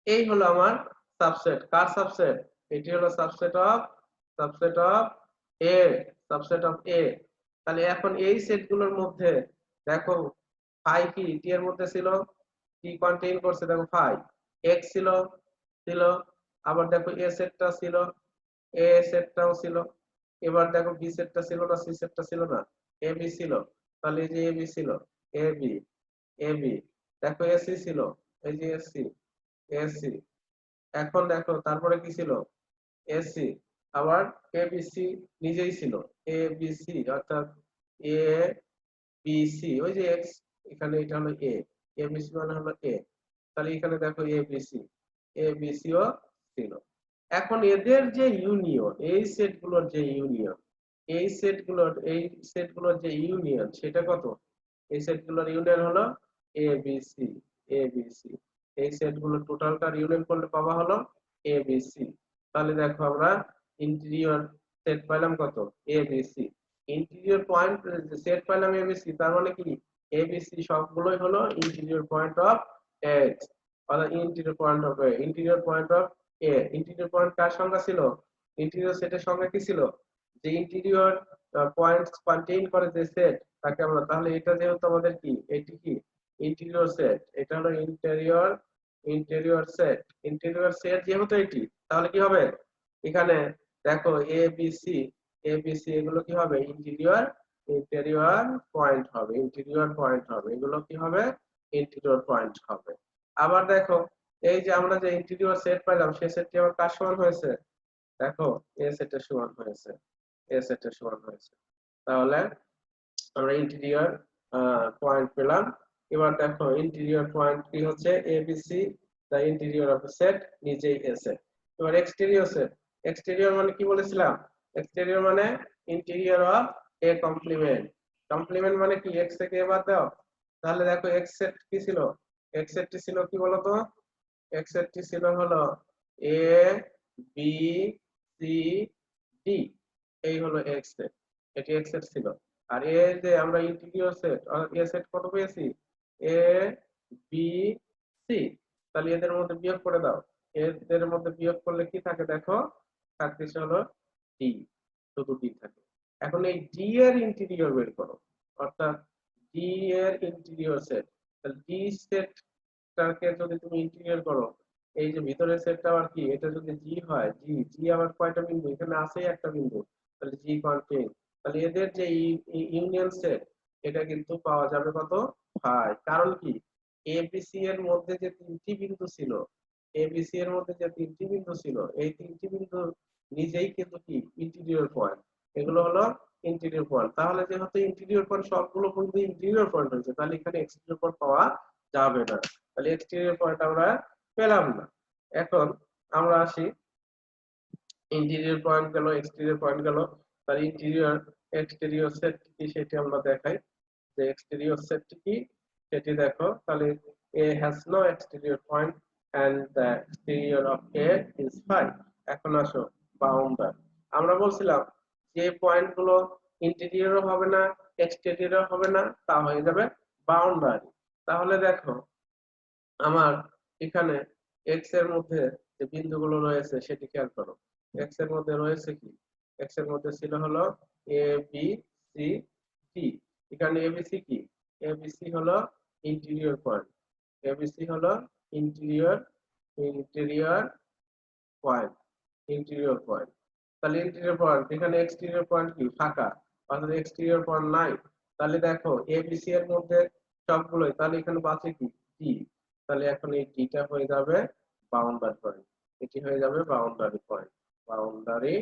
Speaker 1: এই হলো আমার সাবসেট। কার সাবসেট? এটি হলো subset of A, subset of A. তাহলে এখন এই সেটগুলোর মধ্যে দেখো ফাই কি টি এর মধ্যে ছিল, টি কন্টেইন করছে দেখো ফাই, এক্স ছিল, আবার দেখো এ সেটটা ছিল, এ সেটটাও ছিল, এবার দেখো বি সেটটা ছিল না, সি সেটটা ছিল না, এ বি ছিল। তাহলে এই যে এ বি ছিল, এ বি, এ বি, দেখো এসি ছিল, এই যে এসি, এসি। এখন দেখো তারপরে কি ছিল, এসি, আবার এবিসি নিজেই ছিল, এবিসি অর্থাৎ এ বি সি, ওই যে এক্স, এখানে এটা হলো এ, এবিসি মানে হলো এ। তাহলে এখানে দেখো এবিসি, এবিসি ও ছিল। এখন এদের যে ইউনিয়ন, এই সেটগুলোর যে ইউনিয়ন, এই সেটগুলোর যে ইউনিয়ন সেটা কত, এই সেটগুলোর ইউনিয়ন হলো এবিসি, এবিসি। এই সেটগুলোর টোটালটার ইউনিয়ন করলে পাওয়া হলো এবিসি। তাহলে দেখো আমরা ইন্টিরিয়র সেট পেলাম কত, এবিসি। ইন্টিরিয়র পয়েন্ট সেট পেলাম এবিসি, তার মানে কি এবিসি সবগুলোই হলো ইন্টিরিয়র পয়েন্ট অফ এক্স, অর্থাৎ interior point of A, interior point of A. Interior point কার সংখ্যা ছিল, ইন্টিরিয়র সেটের সংখ্যা কি ছিল, যে ইন্টিরিয়র পয়েন্টস কন্টেইন করে যে সেট তাকে আমরা, তাহলে এটা যেহেতু আমাদের কি, এটি কি ইন্টিরিয়র সেট, এটা হলো ইন্টেরিয়র সেট যেহেতু এটি, তাহলে কি হবে এখানে দেখো A B C, A B C এগুলো কি হবে ইন্টেরিয়র পয়েন্ট হবে, এগুলো কি হবে ইন্টেরিয়র পয়েন্ট হবে। আবার দেখো এই যে আমরা যে ইন্টেরিয়র সেট পেলাম সেই সেটটি আবার কার সমান হয়েছে, দেখো এ সেটের সমান হয়েছে, এ সেটের সমান হয়েছে। তাহলে আমরা ইন্টেরিয়র পয়েন্ট পেলাম। এবার দেখো ইন্টেরিয়র পয়েন্ট কি হচ্ছে, ABC the interior of set, নিজেই এ সেট। এবার এক্সটেরিয়র সেট, এক্সটেরিয়র মানে কি বলেছিলাম, এক্সটেরিয়র মানে interior of A complement. Complement মানে কি, এক্স থেকে এ বাদ দাও। তাহলে দেখো এক্স সেট কি ছিল, এক্স সেটটি ছিল কি বলতো, এক্স সেটটি ছিল হলো এ বি সি ডি, এই হলো এক্স সেট, এটি এক্স সেট ছিল। আর এ যে আমরা ইন্টিরিয়র সেট, এ সেট কত পেয়েছি, এ বি সি। তাহলে এদের মধ্যে বিয়োগ করে দাও, এদের মধ্যে বিয়োগ করলে কি থাকে দেখো, থাকতেছে হলো ডি, শুধু ডি থাকে। এখন এই ডি এর ইন্টিরিয়র বের করো, অর্থাৎ ডি এর ইন্টিরিয়র সেট। তাহলে ডি সেটটাকে যদি তুমি ইন্টিরিয়র করো, এই যে ভিতরের সেটটা আবার কি, এটা যদি জি হয়, জি জি আবার কয়টা বিন্দু, এখানে আছেই একটা বিন্দু, তাহলে জি কন্টেইন। তাহলে এদের যে ইউনিয়ন সেট এটা কিন্তু পাওয়া যাবে কত, 5। কারণ কি, এবিসি এর মধ্যে যে তিনটি বিন্দু ছিল, এবিসি এর মধ্যে যে তিনটি বিন্দু ছিল, এই তিনটি বিন্দু নিজেই কিন্তু কি ইন্টিরিয়র পয়েন্ট, এগুলো হলো ইন্টিরিয়র পয়েন্ট। তাহলে যেহেতু ইন্টিরিয়র পয়েন্ট সবগুলো কিন্তু ইন্টিরিয়র পয়েন্ট হয়েছে, তাহলে এখানে এক্সটেরিয়র পয়েন্ট পাওয়া যাবে না, তাহলে এক্সটেরিয়র পয়েন্ট আমরা পেলাম না। এখন আমরা আসি, ইন্টেরিয়র পয়েন্ট গেল, এক্সটেরিয়র পয়েন্ট গেল, তার ইন্টেরিয়র এক্সটেরিয়র সেট কি সেটি আমরা দেখাই, যে এক্সটেরিয়র সেট কি সেটি দেখো। তাহলে A has no exterior point and the exterior of A is 5। এখন আসো বাউন্ডারি, আমরা বলছিলাম যে পয়েন্ট গুলো ইন্টেরিয়রও হবে না এক্সটেরিয়রও হবে না, তা হয়ে যাবে বাউন্ডারি। তাহলে দেখো আমার এখানে এক্স এর মধ্যে যে বিন্দুগুলো রয়েছে সেটি খেয়াল করো, এক্স এর মধ্যে রয়েছে কি, এক্স এর মধ্যে ছিল হলো এ বি সি ডি। এখানে এবিসি কি, এবিসি হলো ইন্টেরিয়র পয়েন্ট, এবিসি হলো interior interior point, interior point. তাহলে ইন্টেরিয়র পয়েন্ট, এখানে এক্সটেরিয়র পয়েন্ট কি ফাঁকা, অর্থাৎ এক্সটেরিয়র পয়েন্ট নাই। তাহলে দেখো এবিসি এর মধ্যে সবগুলোই, তাহলে এখানে বাঁচে কি ডি। তাহলে এখন এই ডিটা হয়ে যাবে বাউন্ডারি পয়েন্ট, এটি হয়ে যাবে boundary point, boundary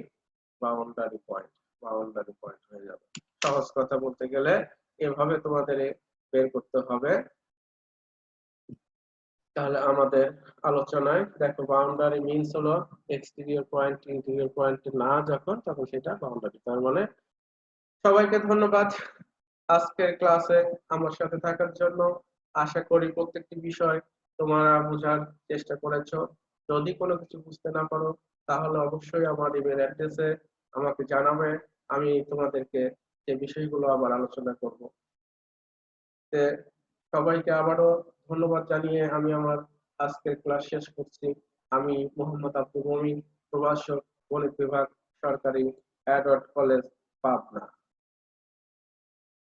Speaker 1: boundary point, boundary point হয়ে যাবে। সহজ কথা বলতে গেলে এভাবে তোমাদের বের করতে হবে। তাহলে আমাদের আলোচনায় দেখো বাউন্ডারি মিনস হলো এক্সটেরিয়র পয়েন্ট ইন্টেরিয়র পয়েন্ট না যখন তখন সেটা বাউন্ডারি। তার মানে সবাইকে ধন্যবাদ আজকের ক্লাসে আমার সাথে থাকার জন্য। আশা করি প্রত্যেকটি বিষয় তোমরা বোঝার চেষ্টা করেছো। যদি কোনো কিছু বুঝতে না পারো তাহলে অবশ্যই আমার ইমেল অ্যাড্রেসে আমাকে জানাবে, আমি তোমাদেরকে সেই বিষয়গুলো আবার আলোচনা করব। তে সবাইকে আবারও ধন্যবাদ জানিয়ে আমি আমার আজকের ক্লাস শেষ করছি। আমি মোহাম্মদ আব্দুল মমিন, প্রভাষক, গণিত বিভাগ, সরকারি এডওয়ার্ড কলেজ, পাবনা।